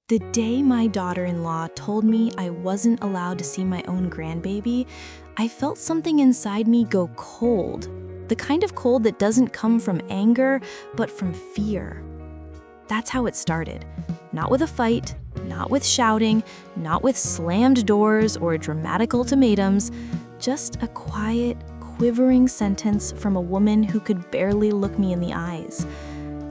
The day my daughter-in-law told me I wasn't allowed to see my own grandbaby, I felt something inside me go cold. The kind of cold that doesn't come from anger, but from fear. That's how it started. Not with a fight, not with shouting, not with slammed doors or dramatic ultimatums, just a quiet, quivering sentence from a woman who could barely look me in the eyes.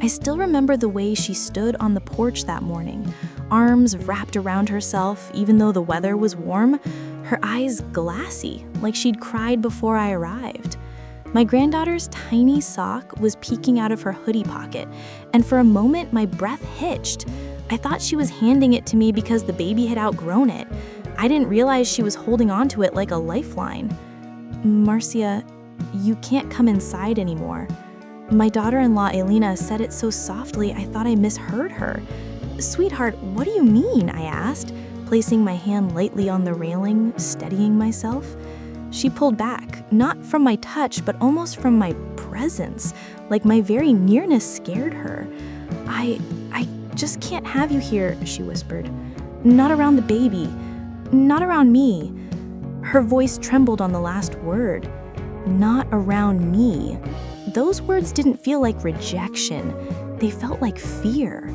I still remember the way she stood on the porch that morning, arms wrapped around herself even though the weather was warm, her eyes glassy, like she'd cried before I arrived. My granddaughter's tiny sock was peeking out of her hoodie pocket, and for a moment my breath hitched. I thought she was handing it to me because the baby had outgrown it. I didn't realize she was holding onto it like a lifeline. "Marcia, you can't come inside anymore." My daughter-in-law Elena said it so softly I thought I misheard her. "Sweetheart, what do you mean?" I asked, placing my hand lightly on the railing, steadying myself. She pulled back, not from my touch, but almost from my presence, like my very nearness scared her. I just can't have you here," she whispered. "Not around the baby. Not around me." Her voice trembled on the last word. Not around me. Those words didn't feel like rejection. They felt like fear.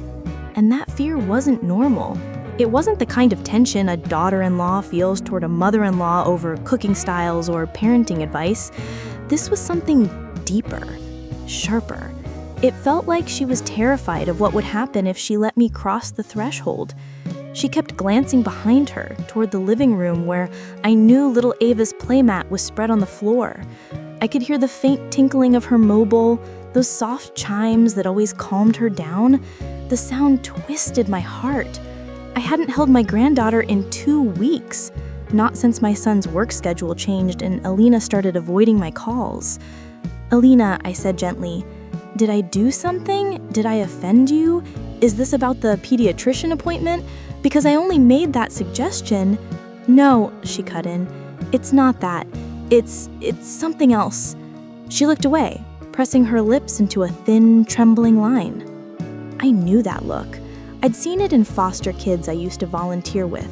And that fear wasn't normal. It wasn't the kind of tension a daughter-in-law feels toward a mother-in-law over cooking styles or parenting advice. This was something deeper, sharper. It felt like she was terrified of what would happen if she let me cross the threshold. She kept glancing behind her toward the living room where I knew little Ava's playmat was spread on the floor. I could hear the faint tinkling of her mobile, those soft chimes that always calmed her down. The sound twisted my heart. I hadn't held my granddaughter in 2 weeks, not since my son's work schedule changed and Alina started avoiding my calls. "Alina," I said gently, "did I do something? Did I offend you? Is this about the pediatrician appointment? Because I only made that suggestion." "No," she cut in, "it's not that. It's something else." She looked away, pressing her lips into a thin, trembling line. I knew that look. I'd seen it in foster kids I used to volunteer with,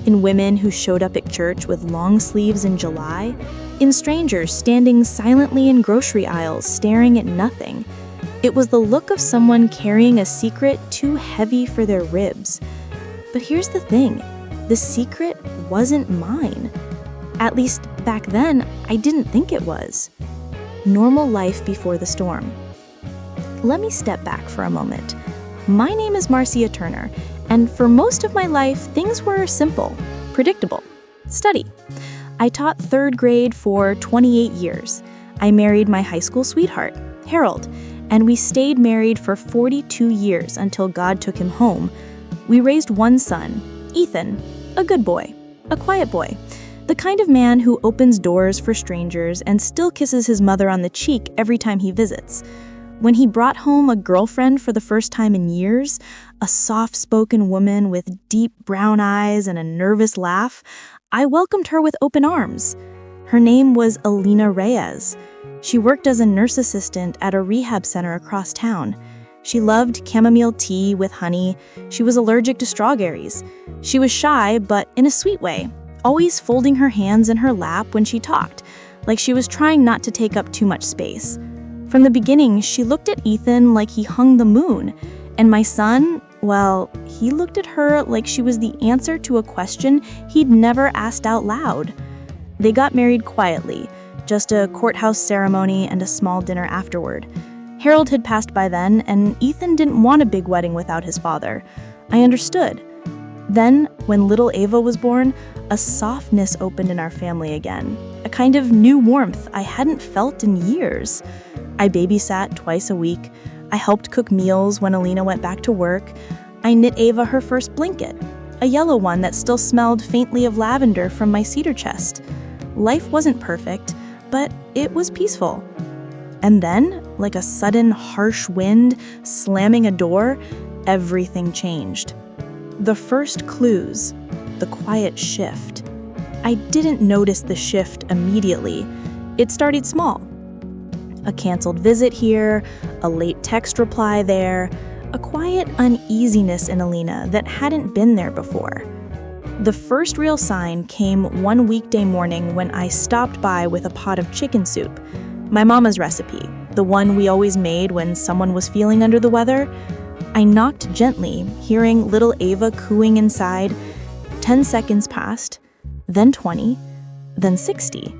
in women who showed up at church with long sleeves in July, in strangers standing silently in grocery aisles staring at nothing. It was the look of someone carrying a secret too heavy for their ribs. But here's the thing, the secret wasn't mine. At least back then, I didn't think it was. Normal life before the storm. Let me step back for a moment. My name is Marcia Turner, and for most of my life, things were simple, predictable. Study. I taught 3rd grade for 28 years. I married my high school sweetheart, Harold, and we stayed married for 42 years until God took him home. We raised one son, Ethan, a good boy, a quiet boy, the kind of man who opens doors for strangers and still kisses his mother on the cheek every time he visits. When he brought home a girlfriend for the first time in years, a soft-spoken woman with deep brown eyes and a nervous laugh, I welcomed her with open arms. Her name was Alina Reyes. She worked as a nurse assistant at a rehab center across town. She loved chamomile tea with honey. She was allergic to strawberries. She was shy, but in a sweet way, always folding her hands in her lap when she talked, like she was trying not to take up too much space. From the beginning, she looked at Ethan like he hung the moon, and my son, well, he looked at her like she was the answer to a question he'd never asked out loud. They got married quietly, just a courthouse ceremony and a small dinner afterward. Harold had passed by then, and Ethan didn't want a big wedding without his father. I understood. Then, when little Ava was born, a softness opened in our family again, a kind of new warmth I hadn't felt in years. I babysat twice a week. I helped cook meals when Alina went back to work. I knit Ava her first blanket, a yellow one that still smelled faintly of lavender from my cedar chest. Life wasn't perfect, but it was peaceful. And then, like a sudden harsh wind slamming a door, everything changed. The first clues, the quiet shift. I didn't notice the shift immediately. It started small. A canceled visit here, a late text reply there, a quiet uneasiness in Alina that hadn't been there before. The first real sign came one weekday morning when I stopped by with a pot of chicken soup, my mama's recipe, the one we always made when someone was feeling under the weather. I knocked gently, hearing little Ava cooing inside. 10 seconds passed, then 20, then 60.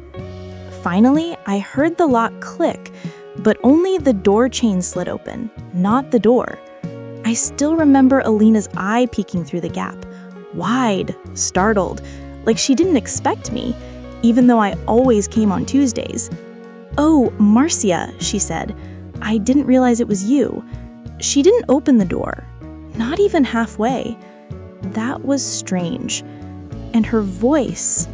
Finally, I heard the lock click, but only the door chain slid open, not the door. I still remember Alina's eye peeking through the gap, wide, startled, like she didn't expect me, even though I always came on Tuesdays. "Oh, Marcia," she said. "I didn't realize it was you." She didn't open the door, not even halfway. That was strange. And her voice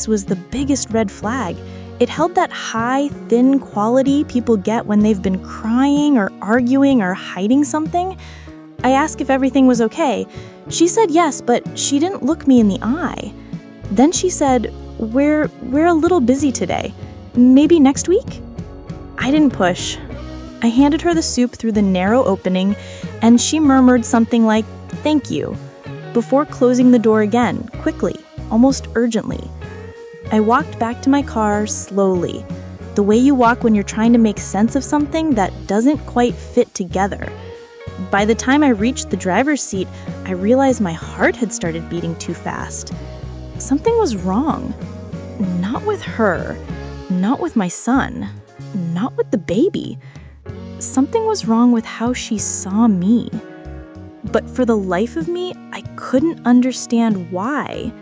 was the biggest red flag. It held that high, thin quality people get when they've been crying or arguing or hiding something. I asked if everything was okay. She said yes, but she didn't look me in the eye. Then she said, We're a little busy today. Maybe next week?" I didn't push. I handed her the soup through the narrow opening, and she murmured something like, "Thank you," before closing the door again, quickly, almost urgently. I walked back to my car slowly, the way you walk when you're trying to make sense of something that doesn't quite fit together. By the time I reached the driver's seat, I realized my heart had started beating too fast. Something was wrong. Not with her, not with my son, not with the baby. Something was wrong with how she saw me. But for the life of me, I couldn't understand why.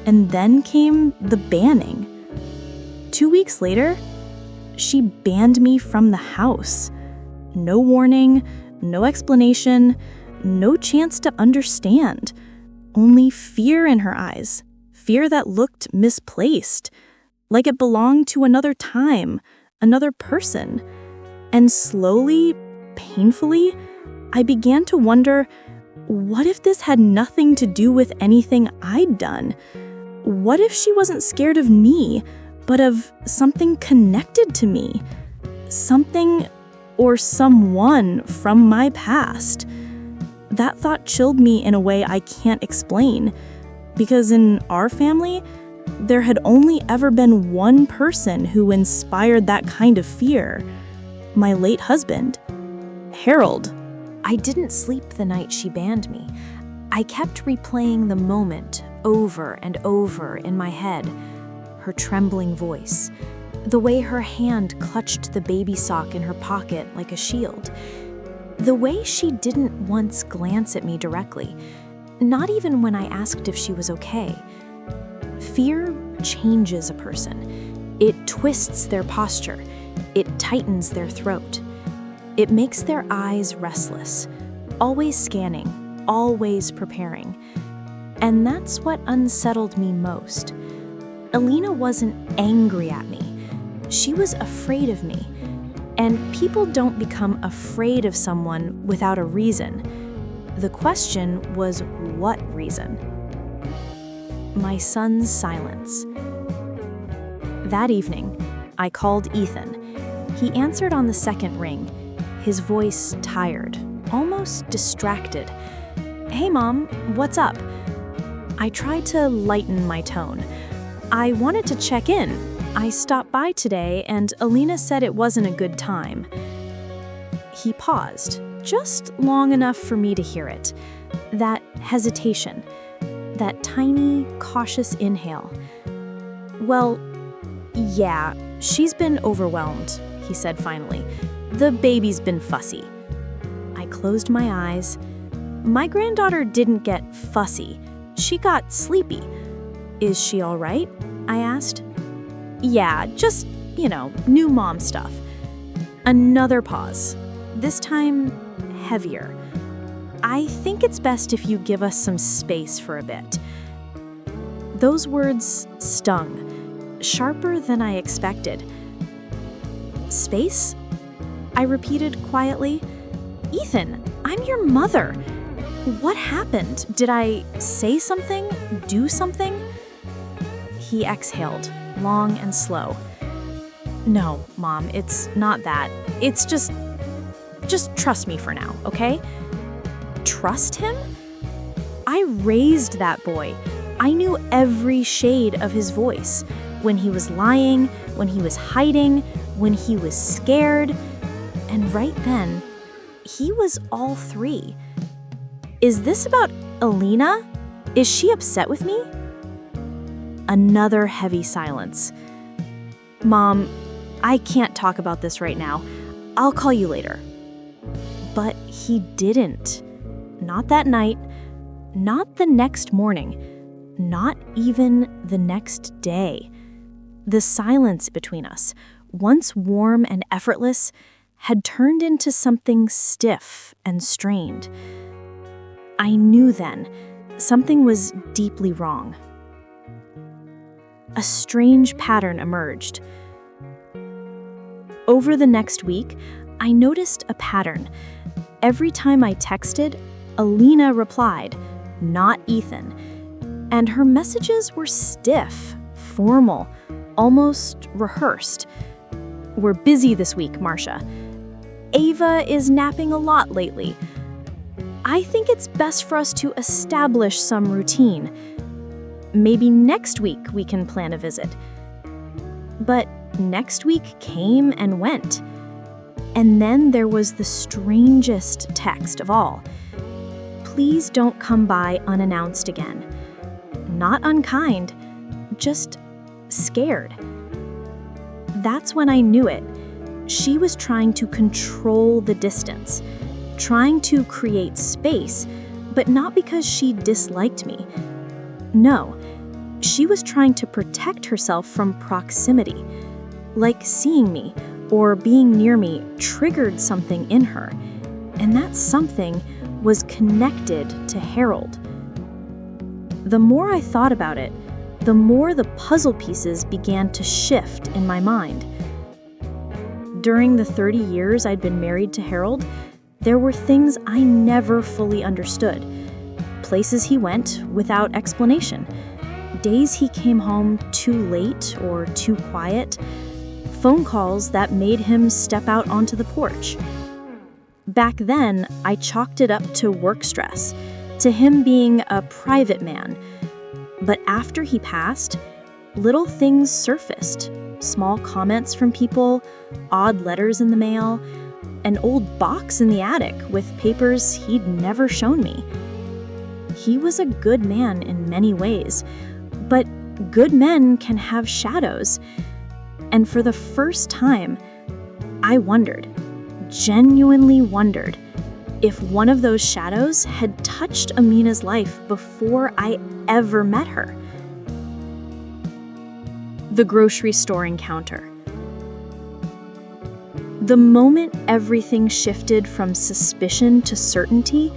And then came the banning. 2 weeks later, she banned me from the house. No warning, no explanation, no chance to understand. Only fear in her eyes, fear that looked misplaced, like it belonged to another time, another person. And slowly, painfully, I began to wonder, what if this had nothing to do with anything I'd done? What if she wasn't scared of me, but of something connected to me? Something or someone from my past? That thought chilled me in a way I can't explain, because in our family, there had only ever been one person who inspired that kind of fear: my late husband, Harold. I didn't sleep the night she banned me. I kept replaying the moment over and over in my head. Her trembling voice, the way her hand clutched the baby sock in her pocket like a shield, the way she didn't once glance at me directly, not even when I asked if she was okay. Fear changes a person. It twists their posture. It tightens their throat. It makes their eyes restless, always scanning, always preparing. And that's what unsettled me most. Alina wasn't angry at me. She was afraid of me. And people don't become afraid of someone without a reason. The question was, what reason? My son's silence. That evening, I called Ethan. He answered on the second ring, his voice tired, almost distracted. "Hey, Mom, what's up?" I tried to lighten my tone. "I wanted to check in. I stopped by today, and Alina said it wasn't a good time." He paused, just long enough for me to hear it. That hesitation, that tiny, cautious inhale. "Well, yeah, she's been overwhelmed," he said finally. "The baby's been fussy." I closed my eyes. My granddaughter didn't get fussy. She got sleepy. "Is she all right?" I asked. "Yeah, just, new mom stuff." Another pause, this time heavier. "I think it's best if you give us some space for a bit." Those words stung, sharper than I expected. "Space?" I repeated quietly. "Ethan, I'm your mother. What happened? Did I say something? Do something?" He exhaled, long and slow. "No, Mom, it's not that. It's just..." Just trust me for now, okay? Trust him? I raised that boy. I knew every shade of his voice. When he was lying, when he was hiding, when he was scared. And right then, he was all three. Is this about Alina? Is she upset with me? Another heavy silence. Mom, I can't talk about this right now. I'll call you later. But he didn't. Not that night, not the next morning, not even the next day. The silence between us, once warm and effortless, had turned into something stiff and strained. I knew then something was deeply wrong. A strange pattern emerged. Over the next week, I noticed a pattern. Every time I texted, Alina replied, not Ethan. And her messages were stiff, formal, almost rehearsed. We're busy this week, Marcia. Ava is napping a lot lately. I think it's best for us to establish some routine. Maybe next week we can plan a visit. But next week came and went. And then there was the strangest text of all. Please don't come by unannounced again. Not unkind, just scared. That's when I knew it. She was trying to control the distance, trying to create space, but not because she disliked me. No, she was trying to protect herself from proximity. Like seeing me or being near me triggered something in her, and that something was connected to Harold. The more I thought about it, the more the puzzle pieces began to shift in my mind. During the 30 years I'd been married to Harold, there were things I never fully understood. Places he went without explanation. Days he came home too late or too quiet. Phone calls that made him step out onto the porch. Back then, I chalked it up to work stress, to him being a private man. But after he passed, little things surfaced. Small comments from people, odd letters in the mail, an old box in the attic with papers he'd never shown me. He was a good man in many ways, but good men can have shadows. And for the first time, I wondered, genuinely wondered, if one of those shadows had touched Amina's life before I ever met her. The grocery store encounter. The moment everything shifted from suspicion to certainty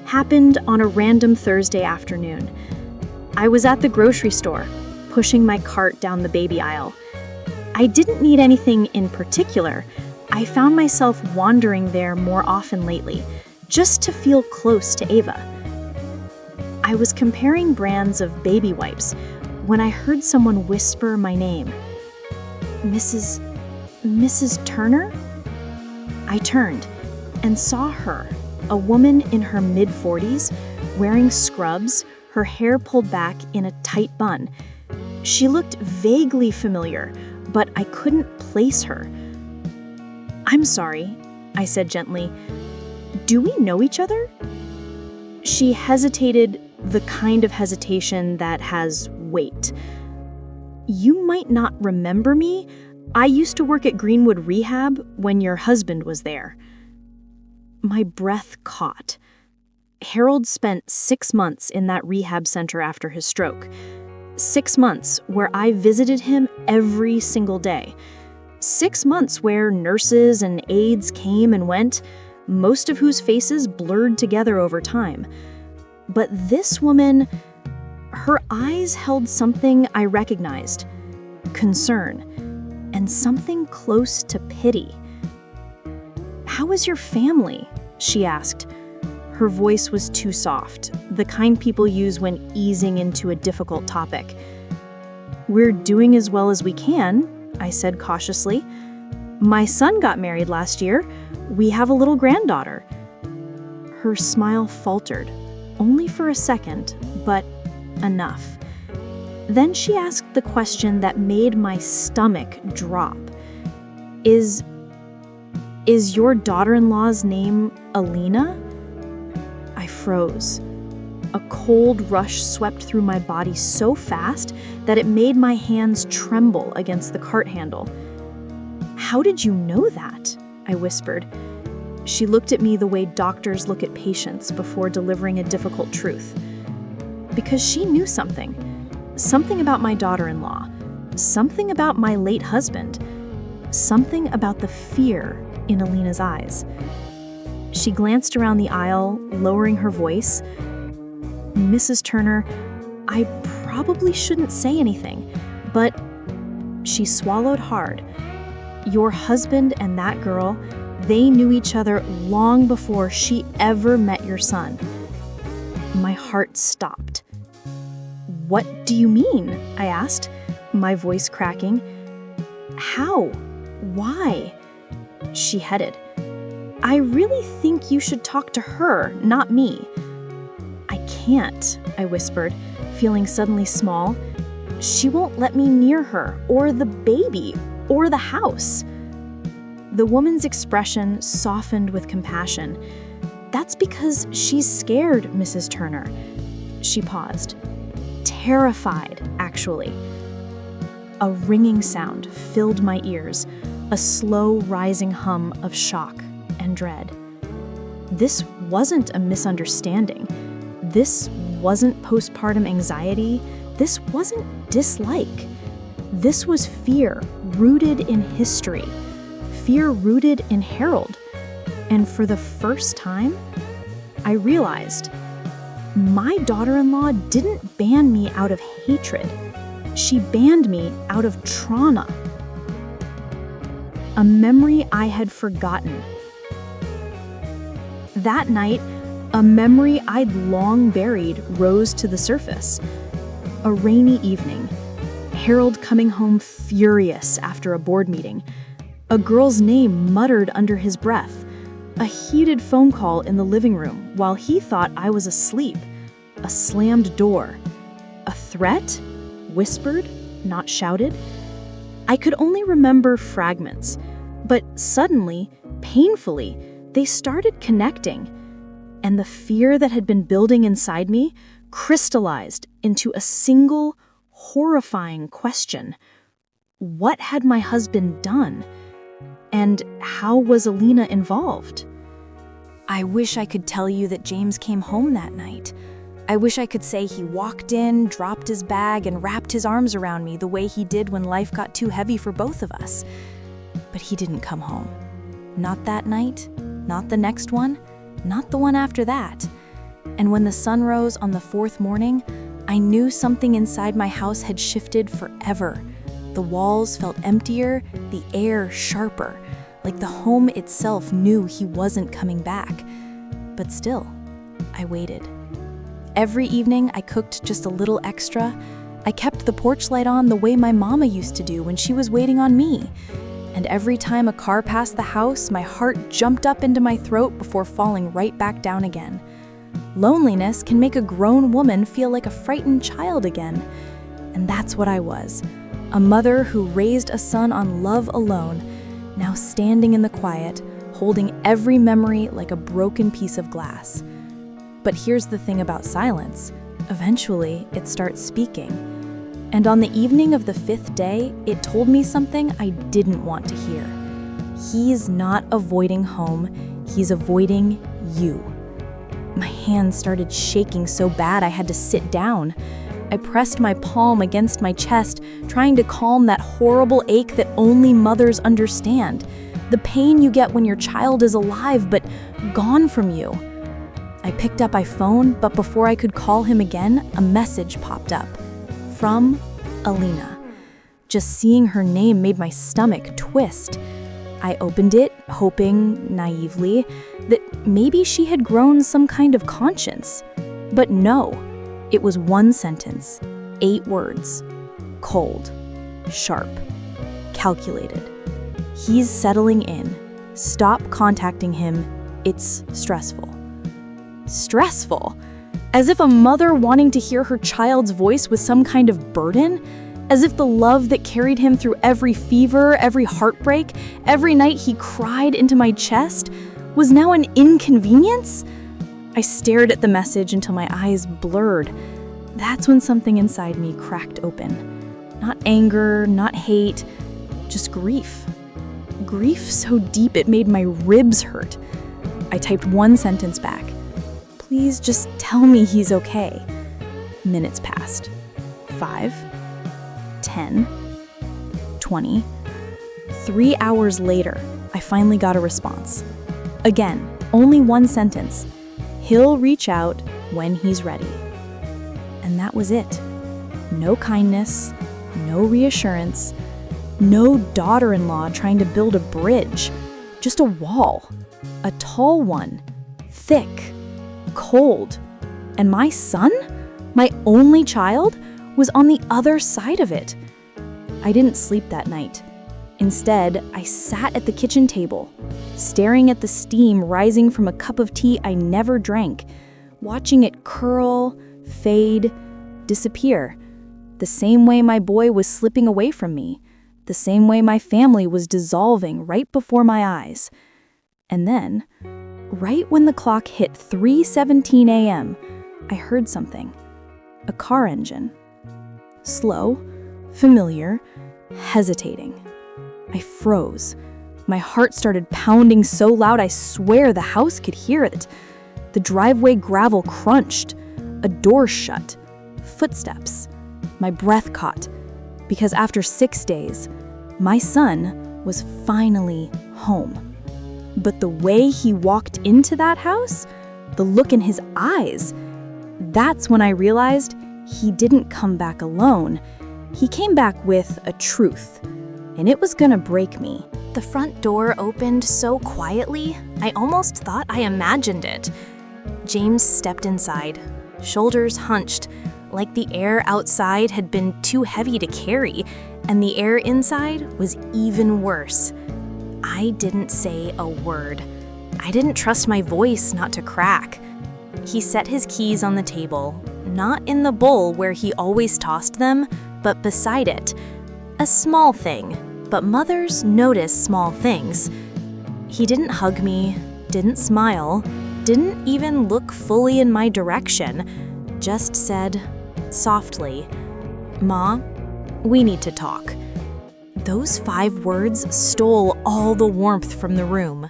happened on a random Thursday afternoon. I was at the grocery store, pushing my cart down the baby aisle. I didn't need anything in particular. I found myself wandering there more often lately, just to feel close to Ava. I was comparing brands of baby wipes when I heard someone whisper my name. Mrs. Turner? I turned and saw her, a woman in her mid-40s, wearing scrubs, her hair pulled back in a tight bun. She looked vaguely familiar, but I couldn't place her. I'm sorry, I said gently. Do we know each other? She hesitated, the kind of hesitation that has weight. You might not remember me. I used to work at Greenwood Rehab when your husband was there. My breath caught. Harold spent 6 months in that rehab center after his stroke. 6 months where I visited him every single day. 6 months where nurses and aides came and went, most of whose faces blurred together over time. But this woman, her eyes held something I recognized. Concern. And something close to pity. How is your family? She asked. Her voice was too soft, the kind people use when easing into a difficult topic. We're doing as well as we can, I said cautiously. My son got married last year. We have a little granddaughter." Her smile faltered, only for a second, but enough. Then she asked the question that made my stomach drop. Is your daughter-in-law's name Alina?" I froze. A cold rush swept through my body so fast that it made my hands tremble against the cart handle. "How did you know that?" I whispered. She looked at me the way doctors look at patients before delivering a difficult truth. Because she knew something. Something about my daughter-in-law. Something about my late husband. Something about the fear in Alina's eyes. She glanced around the aisle, lowering her voice. "Mrs. Turner, I probably shouldn't say anything, but..." She swallowed hard. "Your husband and that girl, they knew each other long before she ever met your son." My heart stopped. "What do you mean?" I asked, my voice cracking. "How? Why?" She headed. "I really think you should talk to her, not me." "I can't," I whispered, feeling suddenly small. "She won't let me near her, or the baby, or the house." The woman's expression softened with compassion. "That's because she's scared, Mrs. Turner." She paused. "Terrified, actually." A ringing sound filled my ears, a slow rising hum of shock and dread. This wasn't a misunderstanding. This wasn't postpartum anxiety. This wasn't dislike. This was fear rooted in history, fear rooted in Harold. And for the first time, I realized my daughter-in-law didn't ban me out of hatred. She banned me out of trauma. A memory I had forgotten. That night, a memory I'd long buried rose to the surface. A rainy evening, Harold coming home furious after a board meeting, a girl's name muttered under his breath, a heated phone call in the living room while he thought I was asleep, a slammed door, a threat, whispered, not shouted. I could only remember fragments, but suddenly, painfully, they started connecting, and the fear that had been building inside me crystallized into a single, horrifying question. What had my husband done? And how was Alina involved? I wish I could tell you that James came home that night. I wish I could say he walked in, dropped his bag, and wrapped his arms around me the way he did when life got too heavy for both of us. But he didn't come home. Not that night, not the next one, not the one after that. And when the sun rose on the fourth morning, I knew something inside my house had shifted forever. The walls felt emptier, the air sharper, like the home itself knew he wasn't coming back. But still, I waited. Every evening, I cooked just a little extra. I kept the porch light on the way my mama used to do when she was waiting on me. And every time a car passed the house, my heart jumped up into my throat before falling right back down again. Loneliness can make a grown woman feel like a frightened child again. And that's what I was. A mother who raised a son on love alone, now standing in the quiet, holding every memory like a broken piece of glass. But here's the thing about silence. Eventually, it starts speaking. And on the evening of the 5th day, it told me something I didn't want to hear. He's not avoiding home, he's avoiding you. My hands started shaking so bad I had to sit down. I pressed my palm against my chest, trying to calm that horrible ache that only mothers understand. The pain you get when your child is alive but gone from you. I picked up my phone, but before I could call him again, a message popped up. From Alina. Just seeing her name made my stomach twist. I opened it, hoping, naively, that maybe she had grown some kind of conscience. But no, it was one sentence, 8 words. Cold, sharp, calculated. He's settling in. Stop contacting him. It's stressful. Stressful? As if a mother wanting to hear her child's voice was some kind of burden? As if the love that carried him through every fever, every heartbreak, every night he cried into my chest was now an inconvenience? I stared at the message until my eyes blurred. That's when something inside me cracked open. Not anger, not hate, just grief. Grief so deep it made my ribs hurt. I typed one sentence back. Please just tell me he's okay. Minutes passed. 5, 10, 20. 3 hours later, I finally got a response. Again, only one sentence. He'll reach out when he's ready. And that was it. No kindness, no reassurance, no daughter-in-law trying to build a bridge. Just a wall. A tall one. Thick. Cold. And my son, my only child, was on the other side of it. I didn't sleep that night. Instead, I sat at the kitchen table, staring at the steam rising from a cup of tea I never drank, watching it curl, fade, disappear, the same way my boy was slipping away from me, the same way my family was dissolving right before my eyes. And then, right when the clock hit 3:17 a.m., I heard something. A car engine. Slow, familiar, hesitating. I froze. My heart started pounding so loud I swear the house could hear it. The driveway gravel crunched. A door shut. Footsteps. My breath caught. Because after 6 days, my son was finally home. But the way he walked into that house, the look in his eyes, that's when I realized he didn't come back alone. He came back with a truth, and it was gonna break me. The front door opened so quietly, I almost thought I imagined it. James stepped inside, shoulders hunched, like the air outside had been too heavy to carry, and the air inside was even worse. I didn't say a word. I didn't trust my voice not to crack. He set his keys on the table, not in the bowl where he always tossed them, but beside it. A small thing, but mothers notice small things. He didn't hug me, didn't smile, didn't even look fully in my direction, just said, softly, "Ma, we need to talk." Those 5 words stole all the warmth from the room.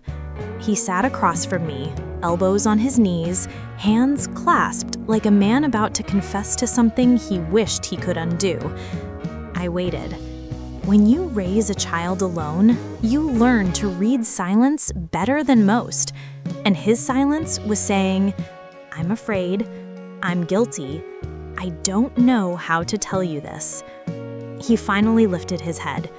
He sat across from me, elbows on his knees, hands clasped like a man about to confess to something he wished he could undo. I waited. When you raise a child alone, you learn to read silence better than most. And his silence was saying, "I'm afraid, I'm guilty, I don't know how to tell you this." He finally lifted his head.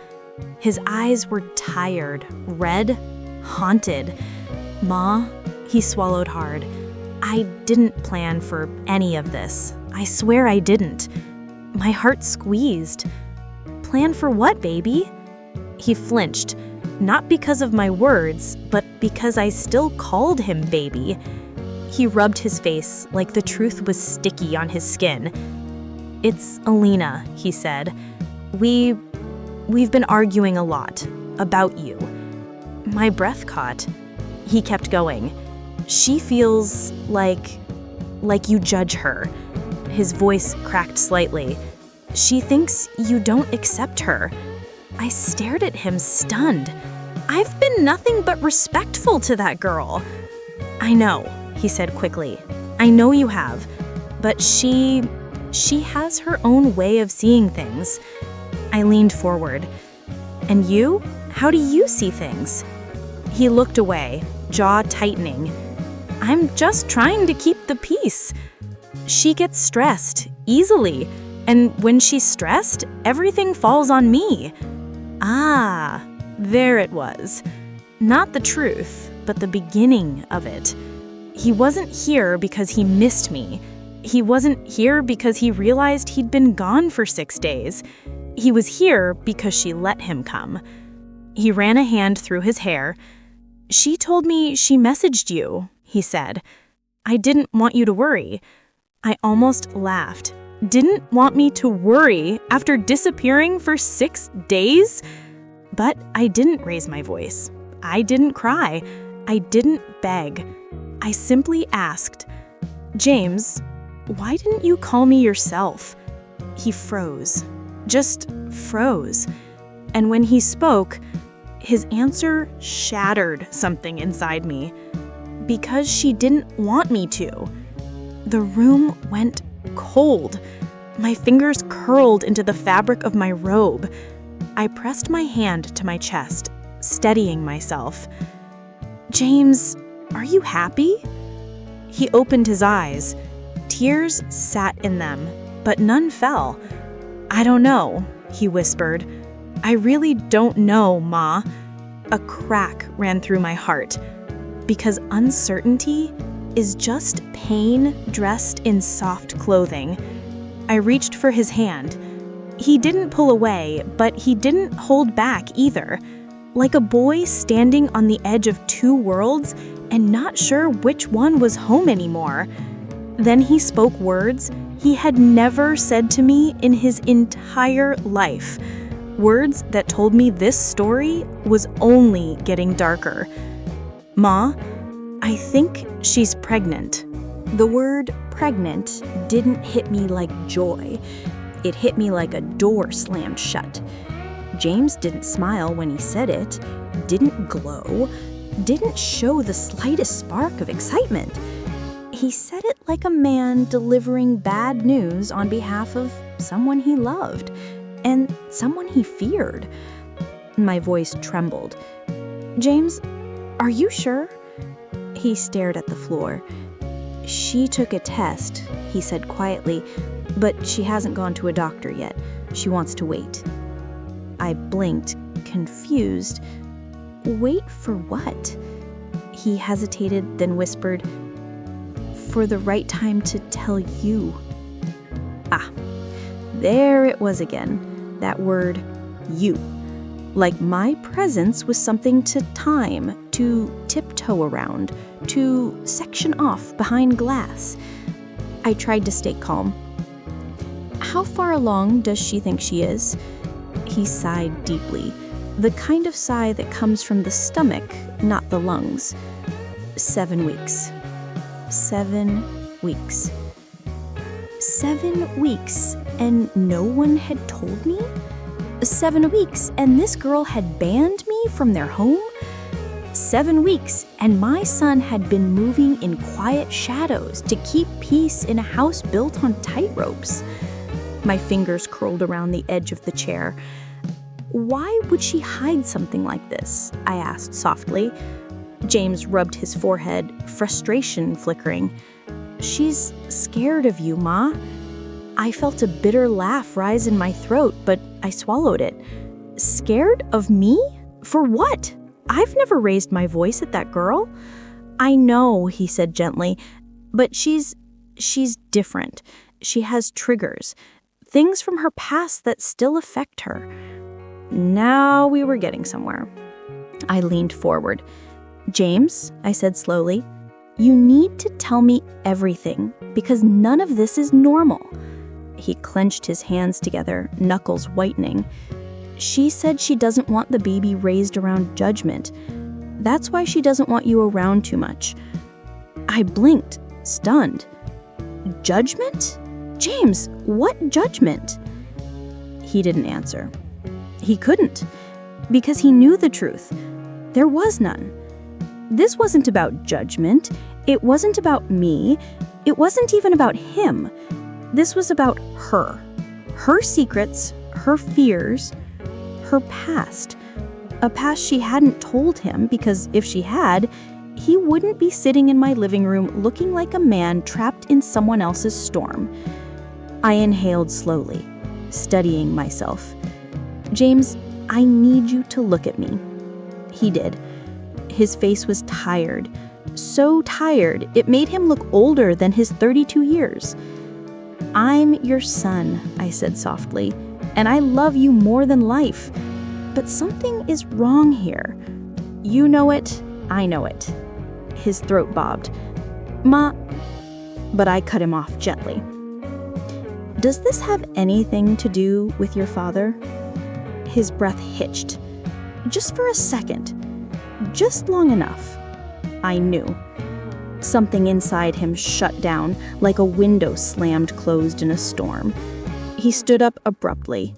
His eyes were tired, red, haunted. "Ma," he swallowed hard, "I didn't plan for any of this. I swear I didn't." My heart squeezed. "Plan for what, baby?" He flinched, not because of my words, but because I still called him baby. He rubbed his face like the truth was sticky on his skin. "It's Alina," he said. We've been arguing a lot about you." My breath caught. He kept going. "She feels like you judge her." His voice cracked slightly. "She thinks you don't accept her." I stared at him, stunned. I've been nothing but respectful to that girl. "I know," he said quickly. "I know you have. But she has her own way of seeing things." I leaned forward. "And you? How do you see things?" He looked away, jaw tightening. "I'm just trying to keep the peace. She gets stressed, easily, and when she's stressed, everything falls on me." Ah, there it was. Not the truth, but the beginning of it. He wasn't here because he missed me. He wasn't here because he realized he'd been gone for 6 days. He was here because she let him come. He ran a hand through his hair. "She told me she messaged you," he said. "I didn't want you to worry." I almost laughed. Didn't want me to worry after disappearing for 6 days? But I didn't raise my voice. I didn't cry. I didn't beg. I simply asked, "James, why didn't you call me yourself?" He froze. Just froze. And when he spoke, his answer shattered something inside me. Because she didn't want me to. The room went cold. My fingers curled into the fabric of my robe. I pressed my hand to my chest, steadying myself. "James, are you happy?" He opened his eyes. Tears sat in them, but none fell. "I don't know," he whispered. "I really don't know, Ma." A crack ran through my heart, because uncertainty is just pain dressed in soft clothing. I reached for his hand. He didn't pull away, but he didn't hold back either, like a boy standing on the edge of two worlds and not sure which one was home anymore. Then he spoke words he had never said to me in his entire life. Words that told me this story was only getting darker. "Ma, I think she's pregnant." The word pregnant didn't hit me like joy. It hit me like a door slammed shut. James didn't smile when he said it, didn't glow, didn't show the slightest spark of excitement. He said it like a man delivering bad news on behalf of someone he loved and someone he feared. My voice trembled. "James, are you sure?" He stared at the floor. "She took a test," he said quietly, "but she hasn't gone to a doctor yet. She wants to wait." I blinked, confused. "Wait for what?" He hesitated, then whispered, "For the right time to tell you." Ah, there it was again, that word, you. Like my presence was something to time, to tiptoe around, to section off behind glass. I tried to stay calm. "How far along does she think she is?" He sighed deeply, the kind of sigh that comes from the stomach, not the lungs. 7 weeks. 7 weeks. 7 weeks, and no one had told me? 7 weeks, and this girl had banned me from their home? 7 weeks, and my son had been moving in quiet shadows to keep peace in a house built on tightropes. My fingers curled around the edge of the chair. "Why would she hide something like this?" I asked softly. James rubbed his forehead, frustration flickering. "She's scared of you, Ma." I felt a bitter laugh rise in my throat, but I swallowed it. "Scared of me? For what? I've never raised my voice at that girl." "I know," he said gently, "but she's different. She has triggers, things from her past that still affect her." Now we were getting somewhere. I leaned forward. "James," I said slowly, "you need to tell me everything, because none of this is normal." He clenched his hands together, knuckles whitening. "She said she doesn't want the baby raised around judgment. That's why she doesn't want you around too much." I blinked, stunned. "Judgment? James, what judgment?" He didn't answer. He couldn't, because he knew the truth. There was none. This wasn't about judgment. It wasn't about me. It wasn't even about him. This was about her. Her secrets, her fears, her past. A past she hadn't told him, because if she had, he wouldn't be sitting in my living room looking like a man trapped in someone else's storm. I inhaled slowly, studying myself. "James, I need you to look at me." He did. His face was tired. So tired, it made him look older than his 32 years. "I'm your son," I said softly, "and I love you more than life. But something is wrong here. You know it, I know it. His throat bobbed. Ma, but I cut him off gently. Does this have anything to do with your father? His breath hitched. Just for a second. Just long enough. I knew. Something inside him shut down like a window slammed closed in a storm. He stood up abruptly.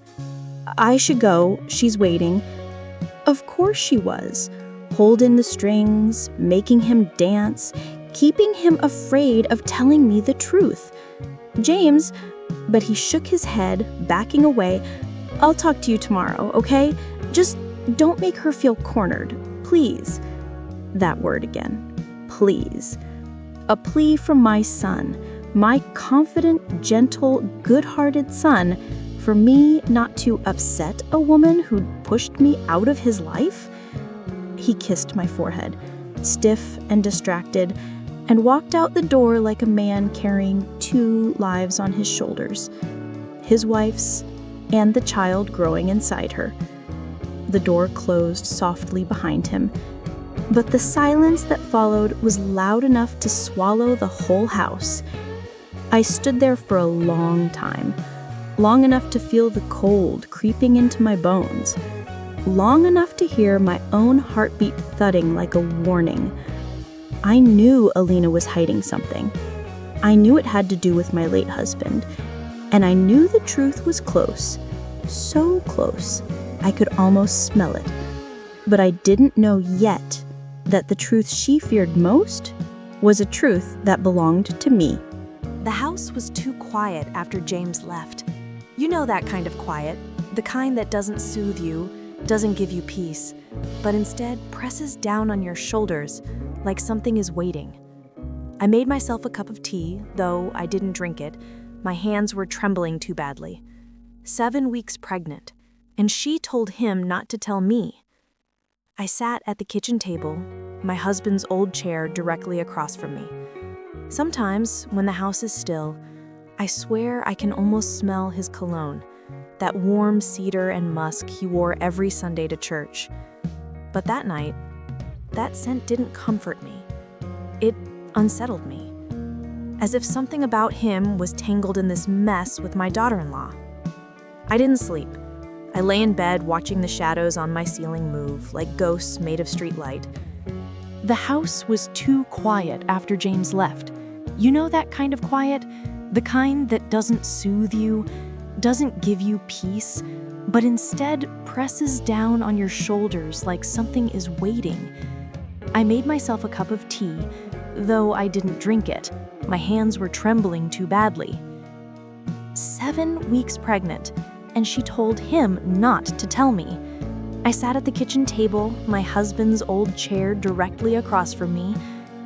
I should go, she's waiting. Of course she was. Holding the strings, making him dance, keeping him afraid of telling me the truth. James, but he shook his head, backing away. I'll talk to you tomorrow, okay? Just don't make her feel cornered, please. That word again, please. A plea from my son, my confident, gentle, good-hearted son, for me not to upset a woman who'd pushed me out of his life? He kissed my forehead, stiff and distracted, and walked out the door like a man carrying 2 lives on his shoulders, his wife's and the child growing inside her. The door closed softly behind him, but the silence that followed was loud enough to swallow the whole house. I stood there for a long time, long enough to feel the cold creeping into my bones, long enough to hear my own heartbeat thudding like a warning. I knew Alina was hiding something. I knew it had to do with my late husband, and I knew the truth was close, so close, I could almost smell it. But I didn't know yet that the truth she feared most was a truth that belonged to me. The house was too quiet after James left. You know that kind of quiet, the kind that doesn't soothe you, doesn't give you peace, but instead presses down on your shoulders like something is waiting. I made myself a cup of tea, though I didn't drink it. My hands were trembling too badly. 7 weeks pregnant, and she told him not to tell me. I sat at the kitchen table, my husband's old chair directly across from me. Sometimes, when the house is still, I swear I can almost smell his cologne, that warm cedar and musk he wore every Sunday to church. But that night, that scent didn't comfort me. It unsettled me, as if something about him was tangled in this mess with my daughter-in-law. I didn't sleep. I lay in bed watching the shadows on my ceiling move like ghosts made of streetlight. The house was too quiet after James left. You know that kind of quiet? The kind that doesn't soothe you, doesn't give you peace, but instead presses down on your shoulders like something is waiting. I made myself a cup of tea, though I didn't drink it. My hands were trembling too badly. 7 weeks pregnant, and she told him not to tell me. I sat at the kitchen table, my husband's old chair directly across from me.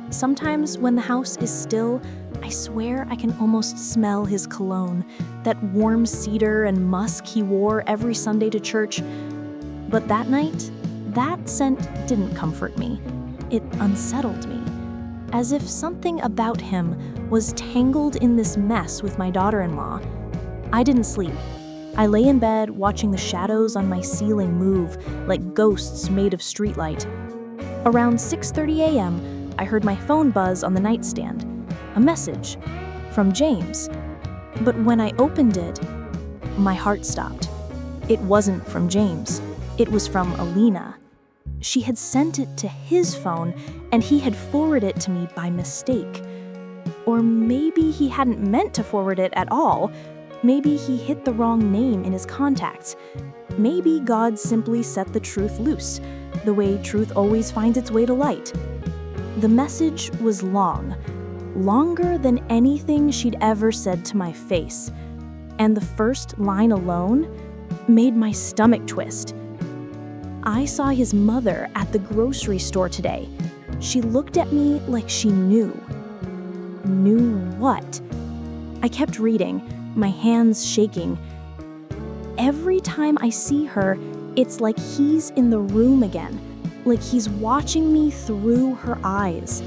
Sometimes when the house is still, I swear I can almost smell his cologne, that warm cedar and musk he wore every Sunday to church. But that night, that scent didn't comfort me. It unsettled me, as if something about him was tangled in this mess with my daughter-in-law. I didn't sleep. I lay in bed watching the shadows on my ceiling move like ghosts made of streetlight. Around 6:30 a.m., I heard my phone buzz on the nightstand. A message from James. But when I opened it, my heart stopped. It wasn't from James. It was from Alina. She had sent it to his phone, and he had forwarded it to me by mistake. Or maybe he hadn't meant to forward it at all. Maybe he hit the wrong name in his contacts. Maybe God simply set the truth loose, the way truth always finds its way to light. The message was long, longer than anything she'd ever said to my face. And the first line alone made my stomach twist. I saw his mother at the grocery store today. She looked at me like she knew. Knew what? I kept reading, my hands shaking. Every time I see her, it's like he's in the room again, like he's watching me through her eyes.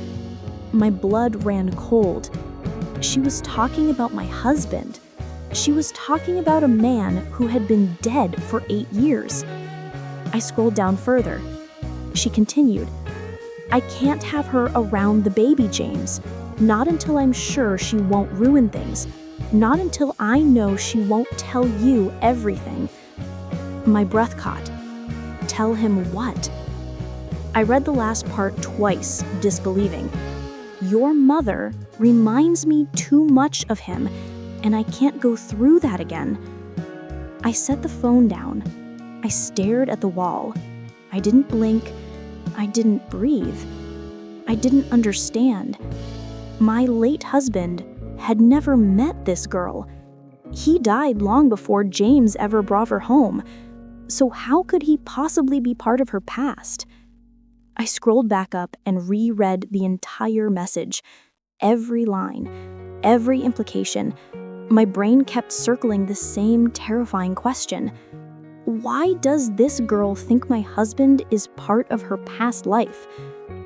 My blood ran cold. She was talking about my husband. She was talking about a man who had been dead for 8 years. I scrolled down further. She continued, "I can't have her around the baby, James. Not until I'm sure she won't ruin things. Not until I know she won't tell you everything." My breath caught. Tell him what? I read the last part twice, disbelieving. Your mother reminds me too much of him, and I can't go through that again. I set the phone down. I stared at the wall. I didn't blink. I didn't breathe. I didn't understand. My late husband had never met this girl. He died long before James ever brought her home. So how could he possibly be part of her past? I scrolled back up and reread the entire message. Every line, every implication. My brain kept circling the same terrifying question. Why does this girl think my husband is part of her past life?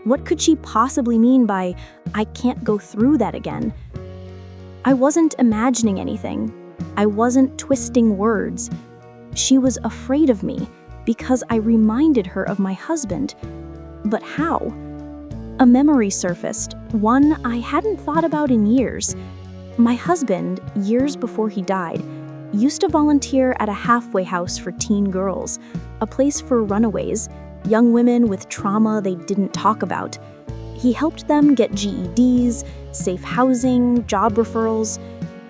What could she possibly mean by, "I can't go through that again"? I wasn't imagining anything. I wasn't twisting words. She was afraid of me because I reminded her of my husband. But how? A memory surfaced, one I hadn't thought about in years. My husband, years before he died, used to volunteer at a halfway house for teen girls, a place for runaways, young women with trauma they didn't talk about. He helped them get GEDs, safe housing, job referrals.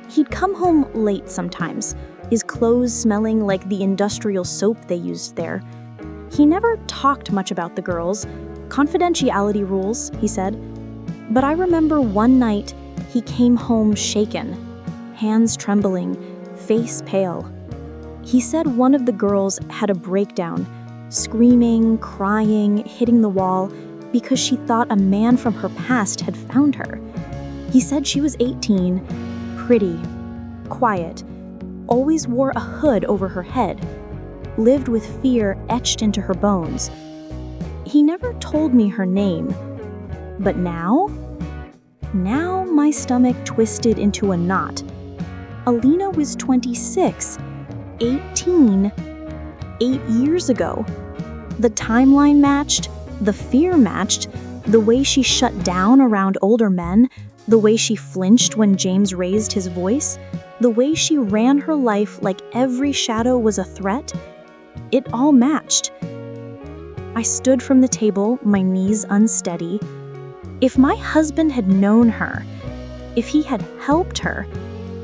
He'd come home late sometimes, his clothes smelling like the industrial soap they used there. He never talked much about the girls. Confidentiality rules, he said. But I remember one night he came home shaken, hands trembling, face pale. He said one of the girls had a breakdown, screaming, crying, hitting the wall because she thought a man from her past had found her. He said she was 18, pretty, quiet, always wore a hood over her head, lived with fear etched into her bones. He never told me her name, but now my stomach twisted into a knot. Alina was 26, 18, 8 years ago. The timeline matched, the fear matched, the way she shut down around older men, the way she flinched when James raised his voice, the way she ran her life like every shadow was a threat. It all matched. I stood from the table, my knees unsteady. If my husband had known her, if he had helped her,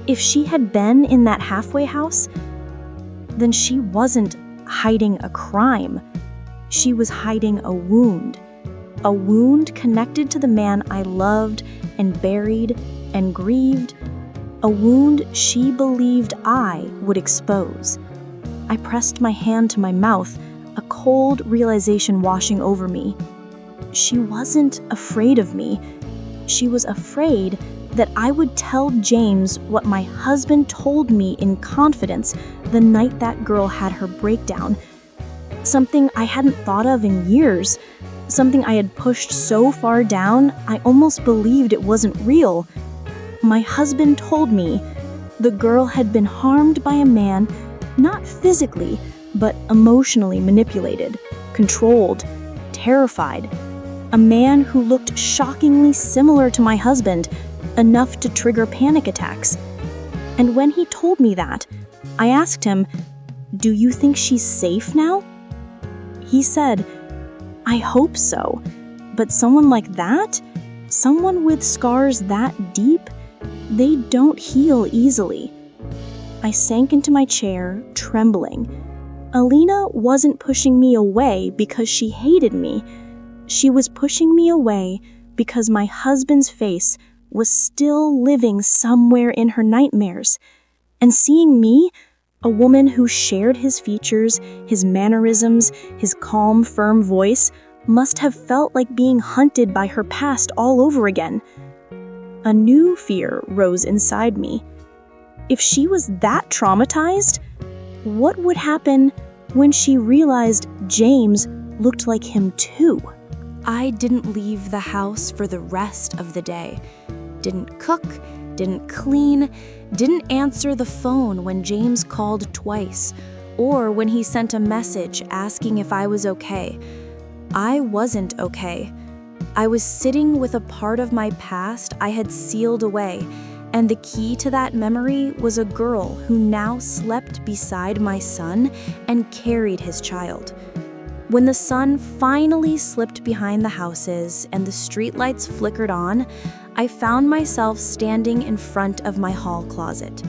if she had been in that halfway house, then she wasn't hiding a crime. She was hiding a wound connected to the man I loved and buried and grieved, a wound she believed I would expose. I pressed my hand to my mouth, a cold realization washing over me. She wasn't afraid of me. She was afraid that I would tell James what my husband told me in confidence the night that girl had her breakdown. Something I hadn't thought of in years. Something I had pushed so far down, I almost believed it wasn't real. My husband told me the girl had been harmed by a man, not physically, but emotionally manipulated, controlled, terrified. A man who looked shockingly similar to my husband, enough to trigger panic attacks. And when he told me that, I asked him, "Do you think she's safe now?" He said, "I hope so. But someone like that, someone with scars that deep, they don't heal easily." I sank into my chair, trembling. Alina wasn't pushing me away because she hated me. She was pushing me away because my husband's face was still living somewhere in her nightmares. And seeing me, a woman who shared his features, his mannerisms, his calm, firm voice, must have felt like being hunted by her past all over again. A new fear rose inside me. If she was that traumatized, what would happen when she realized James looked like him too? I didn't leave the house for the rest of the day. Didn't cook, didn't clean, didn't answer the phone when James called twice, or when he sent a message asking if I was okay. I wasn't okay. I was sitting with a part of my past I had sealed away, and the key to that memory was a girl who now slept beside my son and carried his child. When the sun finally slipped behind the houses and the streetlights flickered on, I found myself standing in front of my hall closet.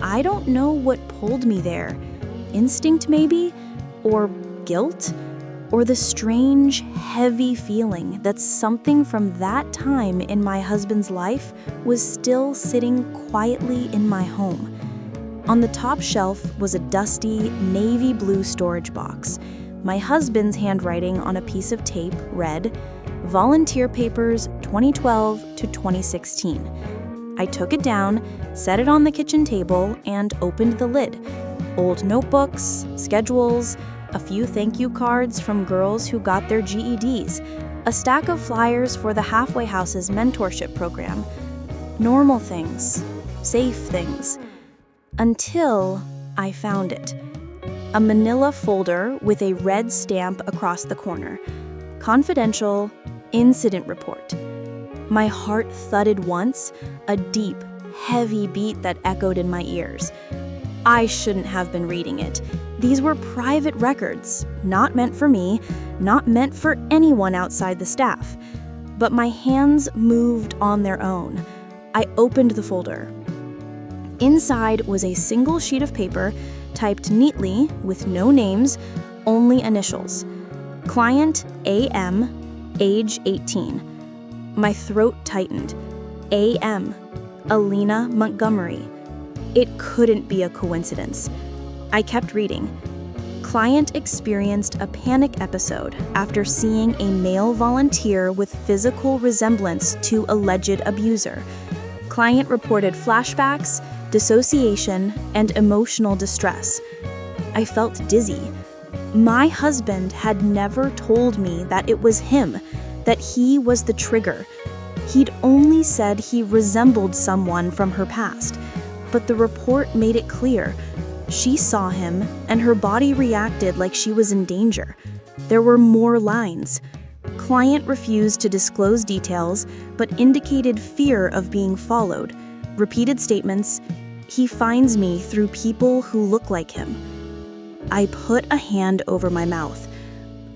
I don't know what pulled me there. Instinct maybe? Or guilt? Or the strange, heavy feeling that something from that time in my husband's life was still sitting quietly in my home. On the top shelf was a dusty, navy blue storage box. My husband's handwriting on a piece of tape read, "Volunteer Papers 2012 to 2016. I took it down, set it on the kitchen table, and opened the lid. Old notebooks, schedules, a few thank you cards from girls who got their GEDs, a stack of flyers for the Halfway House's mentorship program. Normal things, safe things. Until I found it. A manila folder with a red stamp across the corner. Confidential, incident report. My heart thudded once, a deep, heavy beat that echoed in my ears. I shouldn't have been reading it. These were private records, not meant for me, not meant for anyone outside the staff. But my hands moved on their own. I opened the folder. Inside was a single sheet of paper, typed neatly with no names, only initials. Client AM, age 18. My throat tightened. AM, Alina Montgomery. It couldn't be a coincidence. I kept reading. Client experienced a panic episode after seeing a male volunteer with physical resemblance to alleged abuser. Client reported flashbacks, dissociation, and emotional distress. I felt dizzy. My husband had never told me that it was him, that he was the trigger. He'd only said he resembled someone from her past, but the report made it clear. She saw him, and her body reacted like she was in danger. There were more lines. Client refused to disclose details, but indicated fear of being followed. Repeated statements, "He finds me through people who look like him." I put a hand over my mouth.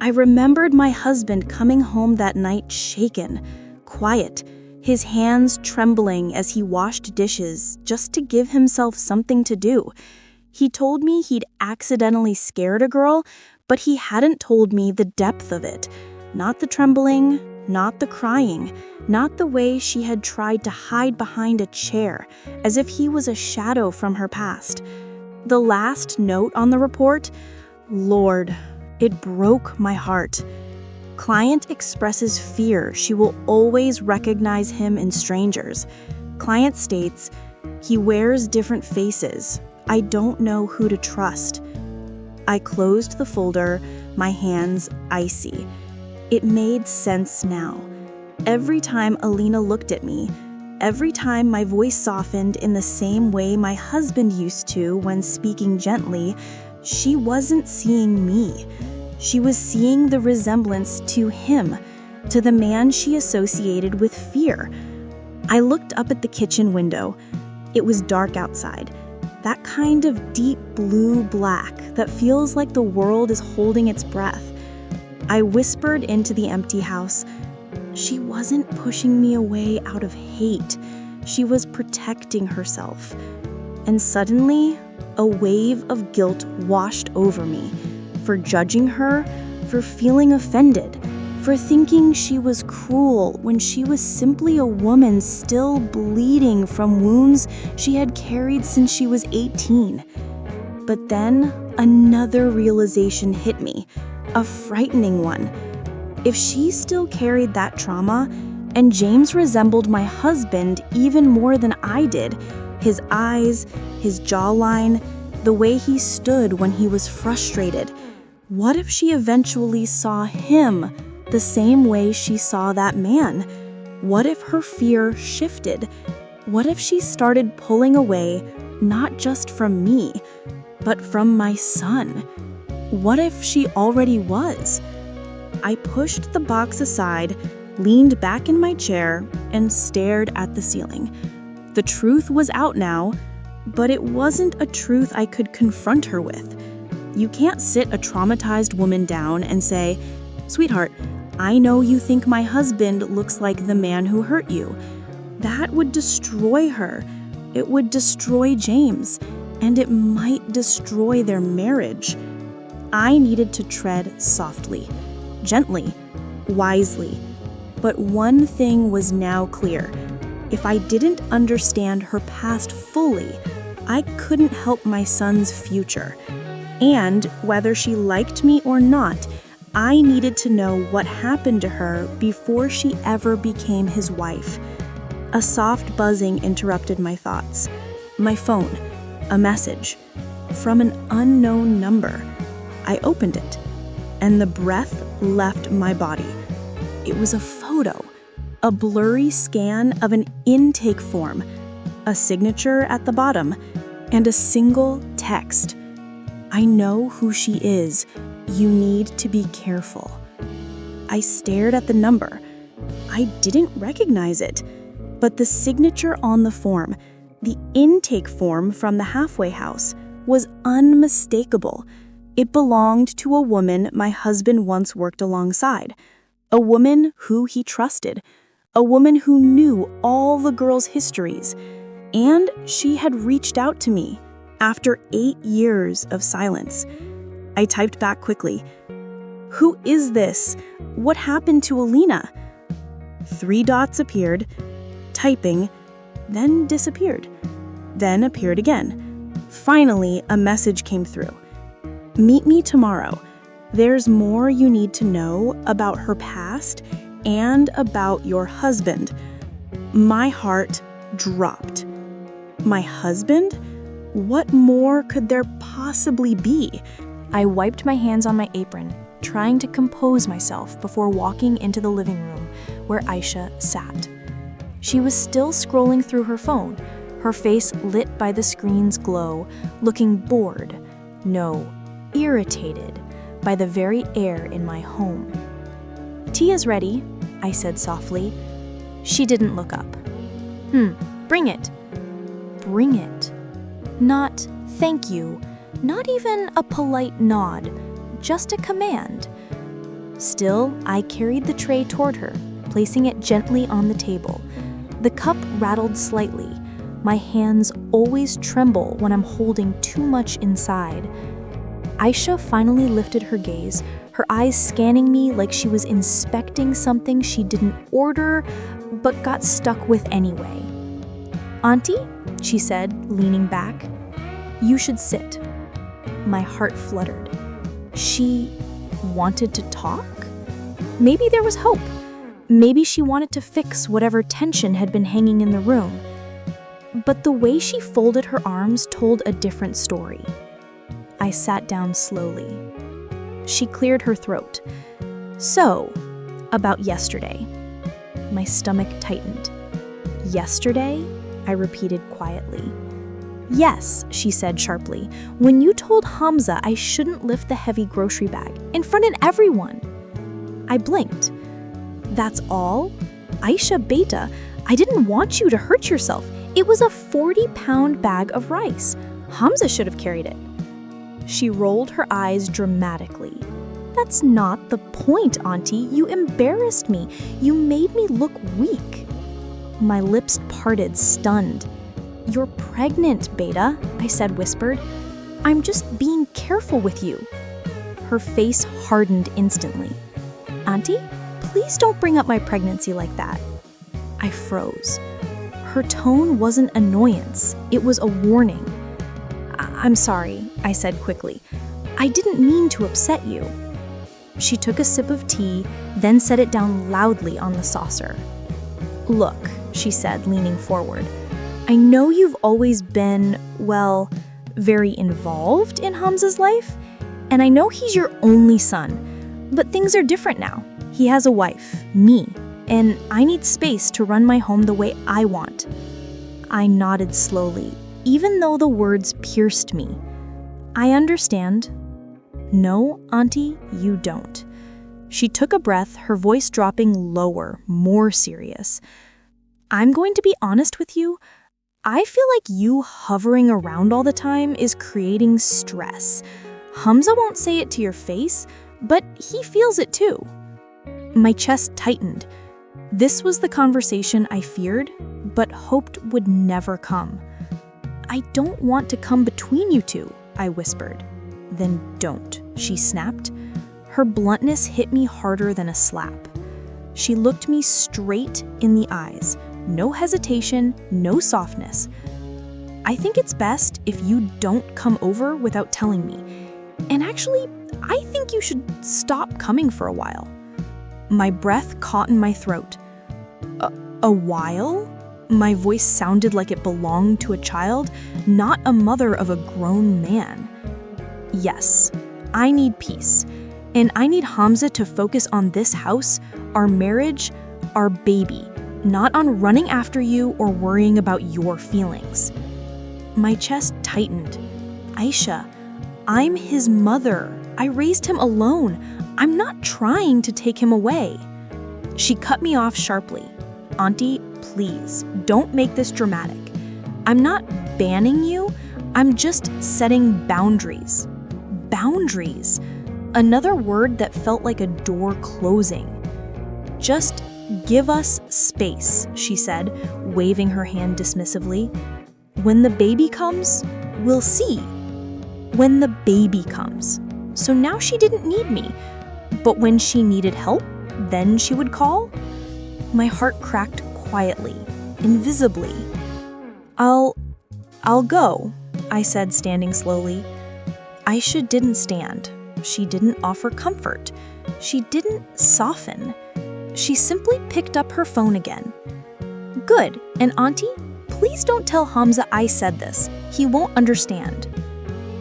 I remembered my husband coming home that night shaken, quiet, his hands trembling as he washed dishes just to give himself something to do. He told me he'd accidentally scared a girl, but he hadn't told me the depth of it. Not the trembling, not the crying, not the way she had tried to hide behind a chair, as if he was a shadow from her past. The last note on the report, Lord, it broke my heart. Client expresses fear she will always recognize him in strangers. Client states, he wears different faces. I don't know who to trust. I closed the folder, my hands icy. It made sense now. Every time Alina looked at me, every time my voice softened in the same way my husband used to when speaking gently, she wasn't seeing me. She was seeing the resemblance to him, to the man she associated with fear. I looked up at the kitchen window. It was dark outside. That kind of deep blue-black that feels like the world is holding its breath. I whispered into the empty house. She wasn't pushing me away out of hate. She was protecting herself. And suddenly, a wave of guilt washed over me. For judging her, for feeling offended, for thinking she was cruel when she was simply a woman still bleeding from wounds she had carried since she was 18. But then another realization hit me, a frightening one. If she still carried that trauma, and James resembled my husband even more than I did, his eyes, his jawline, the way he stood when he was frustrated, what if she eventually saw him the same way she saw that man? What if her fear shifted? What if she started pulling away, not just from me, but from my son. What if she already was? I pushed the box aside, leaned back in my chair, and stared at the ceiling. The truth was out now, but it wasn't a truth I could confront her with. You can't sit a traumatized woman down and say, "Sweetheart, I know you think my husband looks like the man who hurt you." That would destroy her. It would destroy James, and it might destroy their marriage. I needed to tread softly, gently, wisely. But one thing was now clear. If I didn't understand her past fully, I couldn't help my son's future. And whether she liked me or not, I needed to know what happened to her before she ever became his wife. A soft buzzing interrupted my thoughts. My phone, a message, from an unknown number. I opened it, and the breath left my body. It was a photo, a blurry scan of an intake form, a signature at the bottom, and a single text. "I know who she is. You need to be careful." I stared at the number. I didn't recognize it, but the signature on the form, the intake form from the halfway house, was unmistakable. It belonged to a woman my husband once worked alongside, a woman who he trusted, a woman who knew all the girls' histories, and she had reached out to me after 8 years of silence. I typed back quickly, "Who is this? What happened to Alina?" 3 dots appeared, typing, then disappeared, then appeared again. Finally, a message came through. "Meet me tomorrow. There's more you need to know about her past and about your husband." My heart dropped. My husband? What more could there possibly be? I wiped my hands on my apron, trying to compose myself before walking into the living room where Aisha sat. She was still scrolling through her phone, her face lit by the screen's glow, looking bored, no, irritated by the very air in my home. "Tea is ready," I said softly. She didn't look up. Bring it." Bring it. Not thank you, not even a polite nod, just a command. Still, I carried the tray toward her, placing it gently on the table. The cup rattled slightly. My hands always tremble when I'm holding too much inside. Aisha finally lifted her gaze, her eyes scanning me like she was inspecting something she didn't order, but got stuck with anyway. "Auntie," she said, leaning back, "you should sit." My heart fluttered. She wanted to talk? Maybe there was hope. Maybe she wanted to fix whatever tension had been hanging in the room. But the way she folded her arms told a different story. I sat down slowly. She cleared her throat. "So, about yesterday." My stomach tightened. "Yesterday?" I repeated quietly. "Yes," she said sharply. "When you told Hamza I shouldn't lift the heavy grocery bag in front of everyone." I blinked. "That's all? Aisha Beta, I didn't want you to hurt yourself. It was a 40-pound bag of rice. Hamza should have carried it." She rolled her eyes dramatically. "That's not the point, Auntie. You embarrassed me. You made me look weak." My lips parted, stunned. "You're pregnant, Beta," I said, whispered. "I'm just being careful with you." Her face hardened instantly. "Auntie, please don't bring up my pregnancy like that." I froze. Her tone wasn't annoyance, it was a warning. I'm sorry," I said quickly. "I didn't mean to upset you." She took a sip of tea, then set it down loudly on the saucer. "Look," she said, leaning forward, "I know you've always been, well, very involved in Hamza's life, and I know he's your only son, but things are different now. He has a wife, me, and I need space to run my home the way I want." I nodded slowly, even though the words pierced me. I understand. No, Auntie, you don't. She took a breath, her voice dropping lower, more serious. I'm going to be honest with you. I feel like you hovering around all the time is creating stress. Hamza won't say it to your face, but he feels it too. My chest tightened. This was the conversation I feared, but hoped would never come. I don't want to come between you two, I whispered. Then don't, she snapped. Her bluntness hit me harder than a slap. She looked me straight in the eyes. No hesitation, no softness. I think it's best if you don't come over without telling me. And actually, I think you should stop coming for a while. My breath caught in my throat. A while? My voice sounded like it belonged to a child, not a mother of a grown man. Yes, I need peace. And I need Hamza to focus on this house, our marriage, our baby, not on running after you or worrying about your feelings. My chest tightened. Aisha, I'm his mother. I raised him alone. I'm not trying to take him away. She cut me off sharply. Auntie, please, don't make this dramatic. I'm not banning you. I'm just setting boundaries. Boundaries. Another word that felt like a door closing. Just give us space, she said, waving her hand dismissively. When the baby comes, we'll see. When the baby comes. So now she didn't need me. But when she needed help, then she would call? My heart cracked quietly, invisibly. I'll go, I said, standing slowly. Aisha didn't stand. She didn't offer comfort. She didn't soften. She simply picked up her phone again. Good, and Auntie, please don't tell Hamza I said this. He won't understand.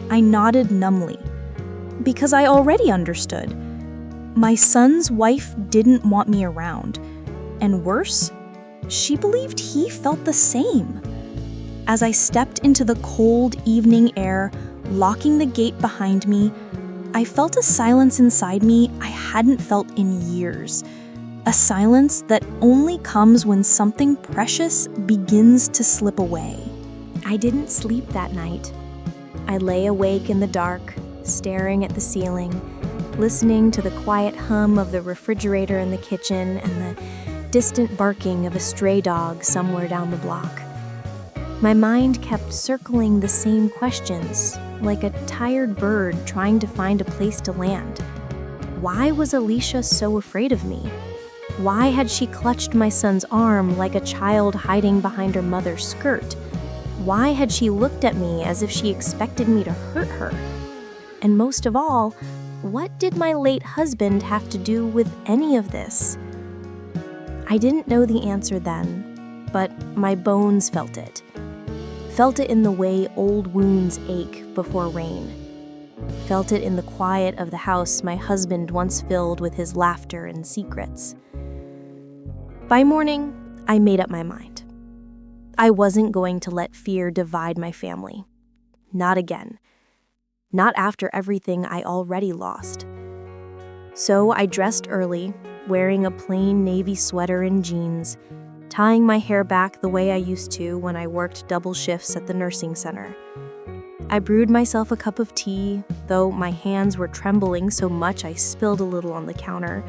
I nodded numbly, because I already understood. My son's wife didn't want me around. And worse, she believed he felt the same. As I stepped into the cold evening air, locking the gate behind me, I felt a silence inside me I hadn't felt in years. A silence that only comes when something precious begins to slip away. I didn't sleep that night. I lay awake in the dark, staring at the ceiling, listening to the quiet hum of the refrigerator in the kitchen and the distant barking of a stray dog somewhere down the block. My mind kept circling the same questions, like a tired bird trying to find a place to land. Why was Alicia so afraid of me? Why had she clutched my son's arm like a child hiding behind her mother's skirt? Why had she looked at me as if she expected me to hurt her? And most of all, what did my late husband have to do with any of this? I didn't know the answer then, but my bones felt it. Felt it in the way old wounds ache before rain. Felt it in the quiet of the house my husband once filled with his laughter and secrets. By morning, I made up my mind. I wasn't going to let fear divide my family. Not again. Not after everything I already lost. So I dressed early, wearing a plain navy sweater and jeans, tying my hair back the way I used to when I worked double shifts at the nursing center. I brewed myself a cup of tea, though my hands were trembling so much I spilled a little on the counter.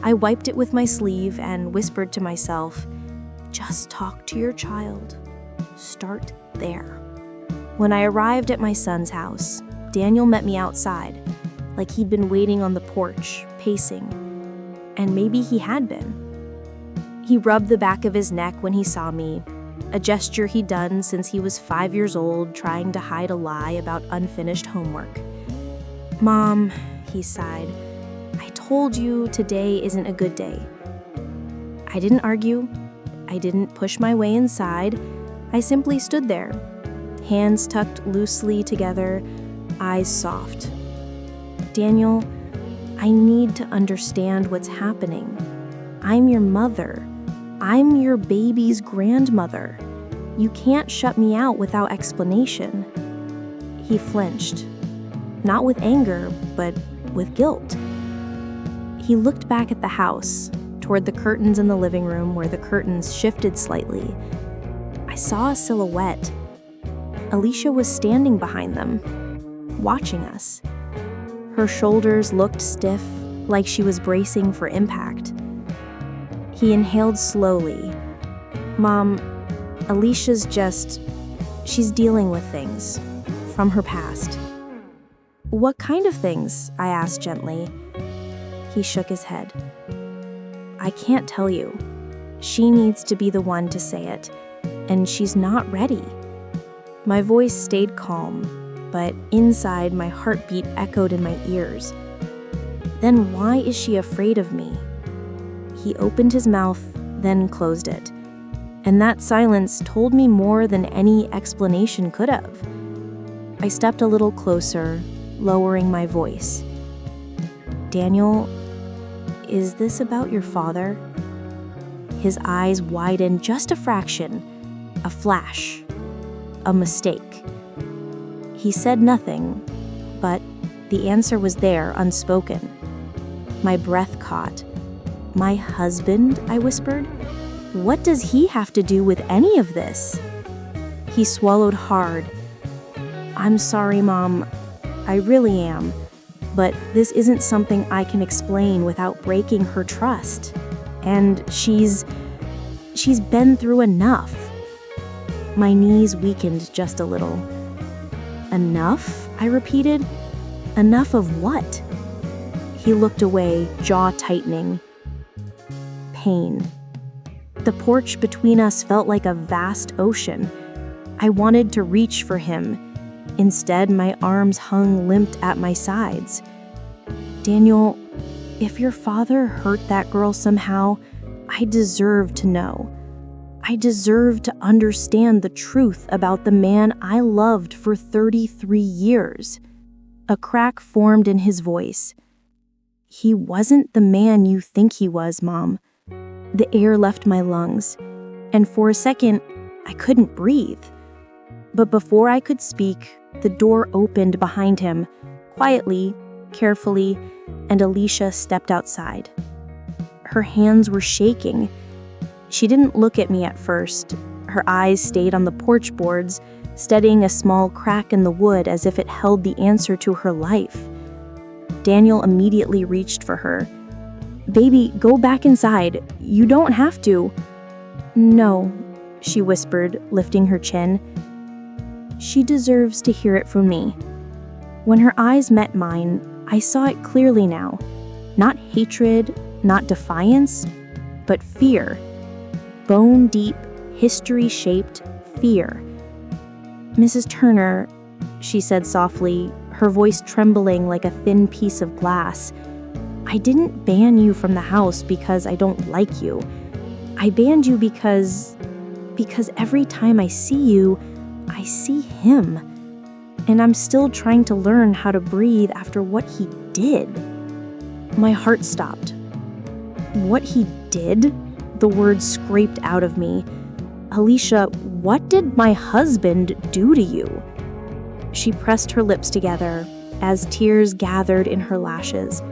I wiped it with my sleeve and whispered to myself, just talk to your child. Start there. When I arrived at my son's house, Daniel met me outside, like he'd been waiting on the porch, pacing. And maybe he had been. He rubbed the back of his neck when he saw me, a gesture he'd done since he was 5 years old, trying to hide a lie about unfinished homework. Mom, he sighed, I told you today isn't a good day. I didn't argue. I didn't push my way inside. I simply stood there, hands tucked loosely together, eyes soft. Daniel, I need to understand what's happening. I'm your mother. I'm your baby's grandmother. You can't shut me out without explanation. He flinched, not with anger, but with guilt. He looked back at the house, toward the curtains in the living room where the curtains shifted slightly. I saw a silhouette. Alicia was standing behind them, watching us. Her shoulders looked stiff, like she was bracing for impact. He inhaled slowly. "Mom, she's dealing with things from her past." "What kind of things?" I asked gently. He shook his head. "I can't tell you. She needs to be the one to say it, and she's not ready." My voice stayed calm, but inside my heartbeat echoed in my ears. "Then why is she afraid of me?" He opened his mouth, then closed it. And that silence told me more than any explanation could have. I stepped a little closer, lowering my voice. "Daniel, is this about your father?" His eyes widened just a fraction, a flash, a mistake. He said nothing, but the answer was there, unspoken. My breath caught. "My husband?" I whispered. "What does he have to do with any of this?" He swallowed hard. "I'm sorry, Mom. I really am. But this isn't something I can explain without breaking her trust. And she's been through enough." My knees weakened just a little. "Enough?" I repeated. "Enough of what?" He looked away, jaw tightening. Pain. The porch between us felt like a vast ocean. I wanted to reach for him. Instead, my arms hung limped at my sides. "Daniel, if your father hurt that girl somehow, I deserve to know. I deserve to understand the truth about the man I loved for 33 years. A crack formed in his voice. "He wasn't the man you think he was, Mom." The air left my lungs, and for a second, I couldn't breathe. But before I could speak, the door opened behind him, quietly, carefully, and Alicia stepped outside. Her hands were shaking. She didn't look at me at first. Her eyes stayed on the porch boards, steadying a small crack in the wood as if it held the answer to her life. Daniel immediately reached for her. "Baby, go back inside. You don't have to." "No," she whispered, lifting her chin. "She deserves to hear it from me." When her eyes met mine, I saw it clearly now. Not hatred, not defiance, but fear. Bone-deep, history-shaped fear. "Mrs. Turner," she said softly, her voice trembling like a thin piece of glass, "I didn't ban you from the house because I don't like you. I banned you because every time I see you, I see him. And I'm still trying to learn how to breathe after what he did." My heart stopped. "What he did?" The words scraped out of me. "Alicia, what did my husband do to you?" She pressed her lips together as tears gathered in her lashes.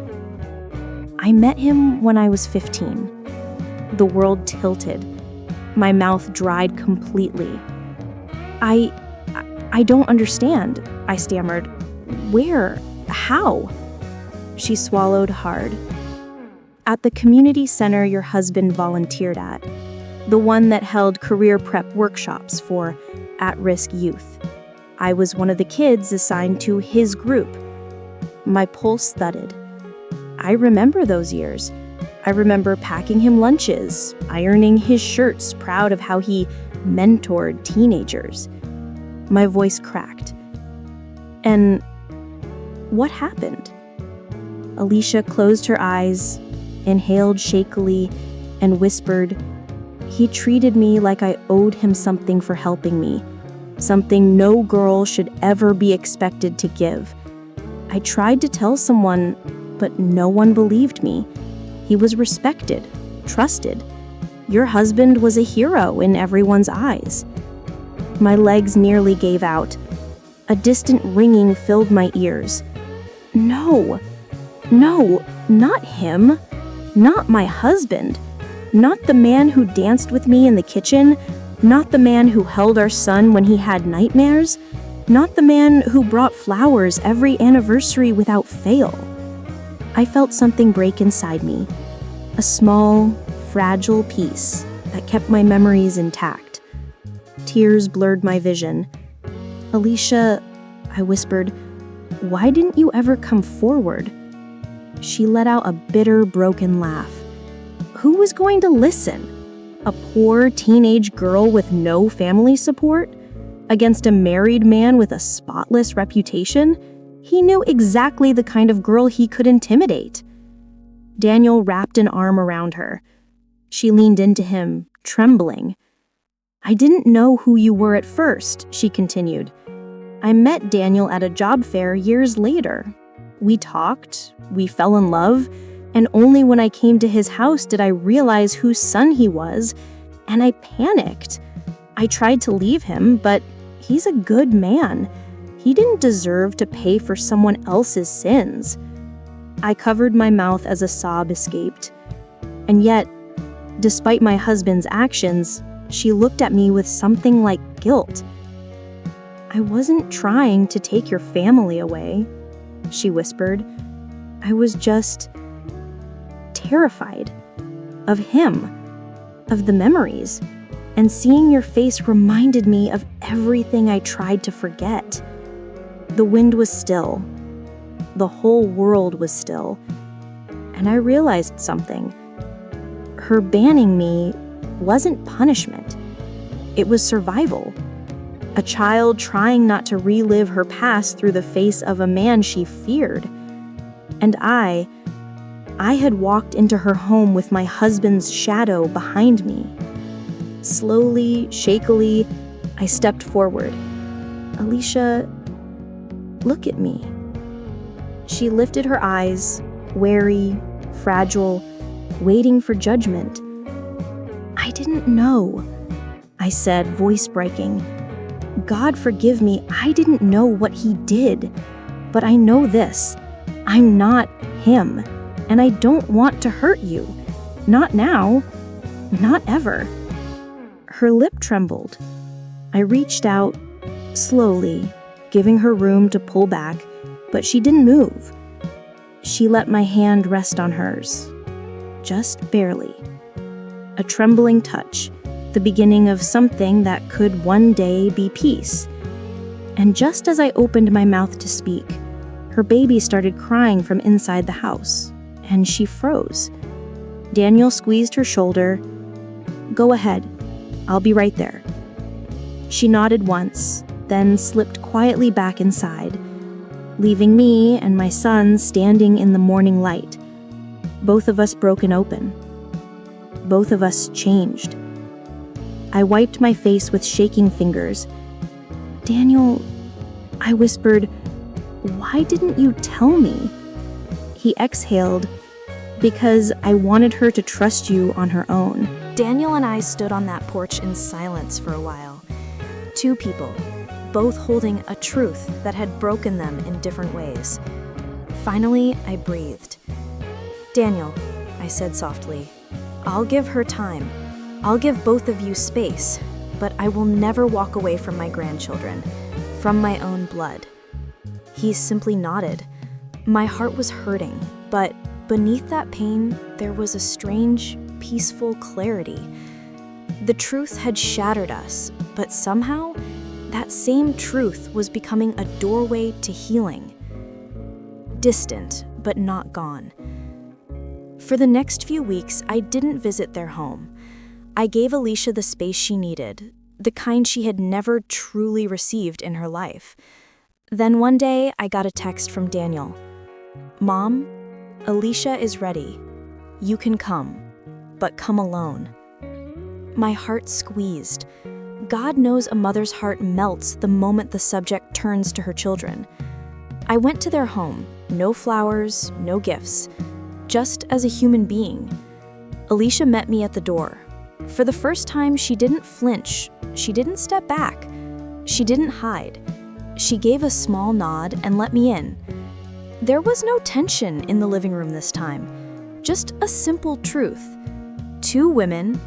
"I met him when I was 15. The world tilted. My mouth dried completely. I don't understand," I stammered. "Where? How?" She swallowed hard. "At the community center your husband volunteered at, the one that held career prep workshops for at-risk youth. I was one of the kids assigned to his group." My pulse thudded. I remember those years. I remember packing him lunches, ironing his shirts, proud of how he mentored teenagers. My voice cracked. "And what happened?" Alicia closed her eyes, inhaled shakily, and whispered, "He treated me like I owed him something for helping me, something no girl should ever be expected to give. I tried to tell someone, but no one believed me. He was respected, trusted. Your husband was a hero in everyone's eyes." My legs nearly gave out. A distant ringing filled my ears. No, not him. Not my husband. Not the man who danced with me in the kitchen. Not the man who held our son when he had nightmares. Not the man who brought flowers every anniversary without fail. I felt something break inside me. A small, fragile piece that kept my memories intact. Tears blurred my vision. "Alicia," I whispered, "why didn't you ever come forward?" She let out a bitter, broken laugh. Who was going to listen? A poor teenage girl with no family support? Against a married man with a spotless reputation? He knew exactly the kind of girl he could intimidate. Daniel wrapped an arm around her. She leaned into him, trembling. "I didn't know who you were at first," she continued. "I met Daniel at a job fair years later. We talked, we fell in love, and only when I came to his house did I realize whose son he was, and I panicked. I tried to leave him, but he's a good man. He didn't deserve to pay for someone else's sins." I covered my mouth as a sob escaped. And yet, despite my husband's actions, she looked at me with something like guilt. "I wasn't trying to take your family away," she whispered. "I was just terrified of him, of the memories, and seeing your face reminded me of everything I tried to forget." The wind was still. The whole world was still. And I realized something. Her banning me wasn't punishment. It was survival. A child trying not to relive her past through the face of a man she feared. And I had walked into her home with my husband's shadow behind me. Slowly, shakily, I stepped forward. "Alicia, look at me." She lifted her eyes, wary, fragile, waiting for judgment. "I didn't know," I said, voice breaking. "God forgive me, I didn't know what he did. But I know this, I'm not him, and I don't want to hurt you. Not now, not ever." Her lip trembled. I reached out, slowly, giving her room to pull back, but she didn't move. She let my hand rest on hers, just barely. A trembling touch, the beginning of something that could one day be peace. And just as I opened my mouth to speak, her baby started crying from inside the house, and she froze. Daniel squeezed her shoulder. "Go ahead, I'll be right there." She nodded once, then slipped quietly back inside, leaving me and my son standing in the morning light. Both of us broken open. Both of us changed. I wiped my face with shaking fingers. "Daniel," I whispered, "why didn't you tell me?" He exhaled, "Because I wanted her to trust you on her own." Daniel and I stood on that porch in silence for a while. Two people, both holding a truth that had broken them in different ways. Finally, I breathed. "Daniel," I said softly, "I'll give her time. I'll give both of you space, but I will never walk away from my grandchildren, from my own blood." He simply nodded. My heart was hurting, but beneath that pain, there was a strange, peaceful clarity. The truth had shattered us, but somehow, that same truth was becoming a doorway to healing. Distant, but not gone. For the next few weeks, I didn't visit their home. I gave Alicia the space she needed, the kind she had never truly received in her life. Then one day, I got a text from Daniel. "Mom, Alicia is ready. You can come, but come alone." My heart squeezed. God knows a mother's heart melts the moment the subject turns to her children. I went to their home, no flowers, no gifts, just as a human being. Alicia met me at the door. For the first time, she didn't flinch, she didn't step back, she didn't hide. She gave a small nod and let me in. There was no tension in the living room this time, just a simple truth. Two women,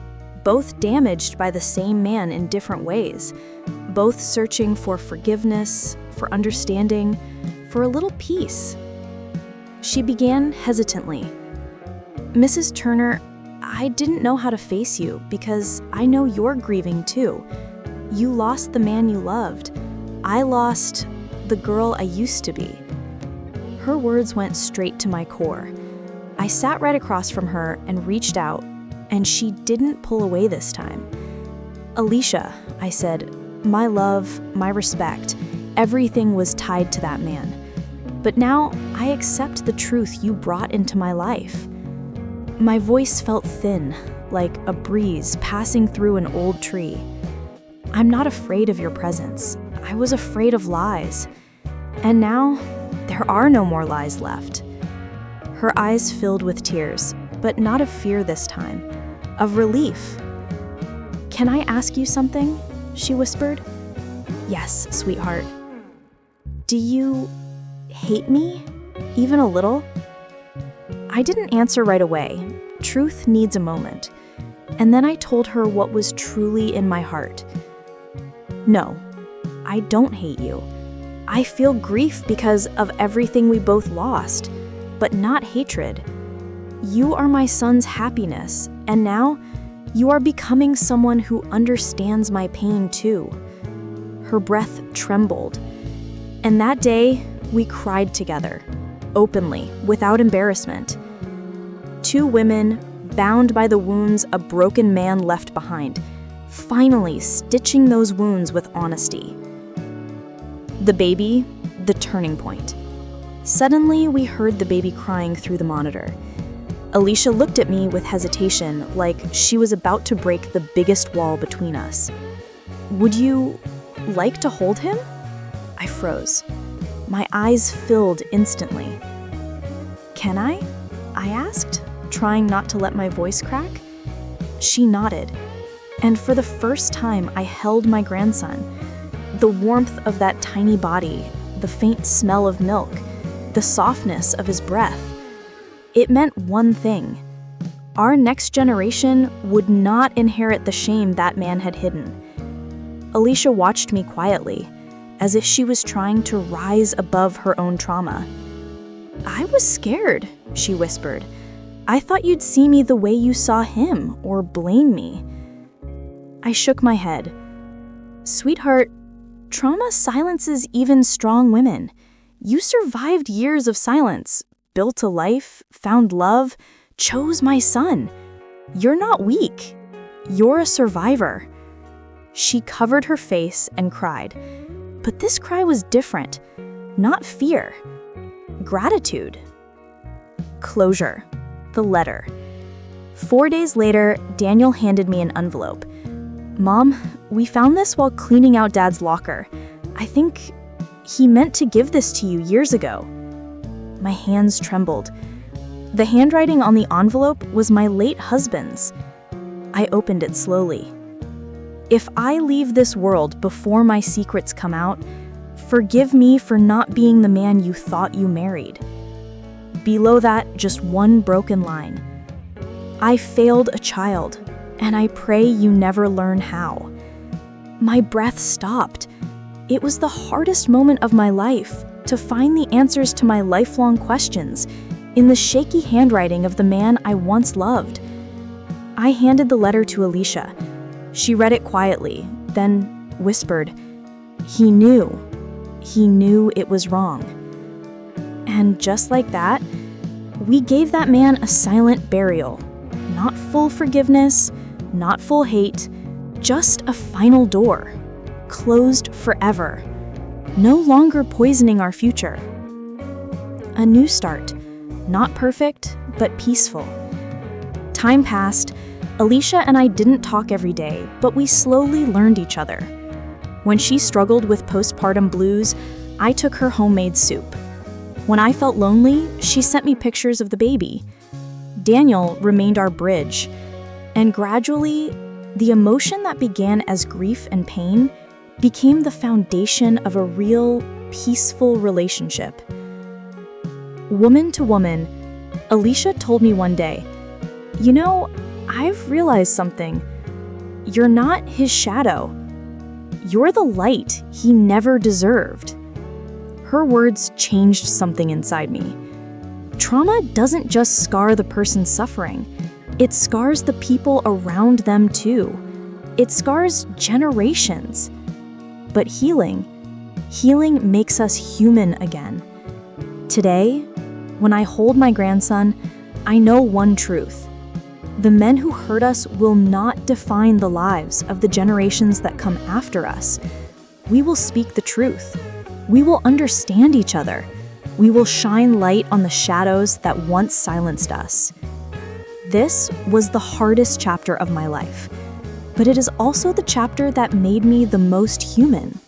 both damaged by the same man in different ways, both searching for forgiveness, for understanding, for a little peace. She began hesitantly. "Mrs. Turner, I didn't know how to face you because I know you're grieving too. You lost the man you loved. I lost the girl I used to be." Her words went straight to my core. I sat right across from her and reached out, and she didn't pull away this time. "Alicia," I said, "my love, my respect, everything was tied to that man. But now I accept the truth you brought into my life." My voice felt thin, like a breeze passing through an old tree. "I'm not afraid of your presence. I was afraid of lies. And now, there are no more lies left." Her eyes filled with tears, but not of fear this time, of relief. "Can I ask you something?" she whispered. "Yes, sweetheart." "Do you hate me? Even a little?" I didn't answer right away. Truth needs a moment. And then I told her what was truly in my heart. "No, I don't hate you. I feel grief because of everything we both lost, but not hatred. You are my son's happiness, and now you are becoming someone who understands my pain too." Her breath trembled. And that day, we cried together, openly, without embarrassment. Two women, bound by the wounds a broken man left behind, finally stitching those wounds with honesty. The baby, the turning point. Suddenly, we heard the baby crying through the monitor. Alicia looked at me with hesitation, like she was about to break the biggest wall between us. "Would you like to hold him?" I froze. My eyes filled instantly. "Can I?" I asked, trying not to let my voice crack. She nodded, and for the first time I held my grandson. The warmth of that tiny body, the faint smell of milk, the softness of his breath. It meant one thing. Our next generation would not inherit the shame that man had hidden. Alicia watched me quietly, as if she was trying to rise above her own trauma. "I was scared," she whispered. "I thought you'd see me the way you saw him, or blame me." I shook my head. "Sweetheart, trauma silences even strong women. You survived years of silence, built a life, found love, chose my son. You're not weak. You're a survivor." She covered her face and cried. But this cry was different. Not fear. Gratitude. Closure. The letter. 4 days later, Daniel handed me an envelope. "Mom, we found this while cleaning out Dad's locker. I think he meant to give this to you years ago." My hands trembled. The handwriting on the envelope was my late husband's. I opened it slowly. "If I leave this world before my secrets come out, forgive me for not being the man you thought you married." Below that, just one broken line. "I failed a child, and I pray you never learn how." My breath stopped. It was the hardest moment of my life, to find the answers to my lifelong questions in the shaky handwriting of the man I once loved. I handed the letter to Alicia. She read it quietly, then whispered, He knew it was wrong." And just like that, we gave that man a silent burial. Not full forgiveness, not full hate, just a final door, closed forever, no longer poisoning our future. A new start, not perfect, but peaceful. Time passed. Alicia and I didn't talk every day, but we slowly learned each other. When she struggled with postpartum blues, I took her homemade soup. When I felt lonely, she sent me pictures of the baby. Daniel remained our bridge, and gradually, the emotion that began as grief and pain became the foundation of a real, peaceful relationship. Woman to woman, Alicia told me one day, "You know, I've realized something. You're not his shadow. You're the light he never deserved." Her words changed something inside me. Trauma doesn't just scar the person suffering. It scars the people around them too. It scars generations. But healing makes us human again. Today, when I hold my grandson, I know one truth. The men who hurt us will not define the lives of the generations that come after us. We will speak the truth. We will understand each other. We will shine light on the shadows that once silenced us. This was the hardest chapter of my life, but it is also the chapter that made me the most human.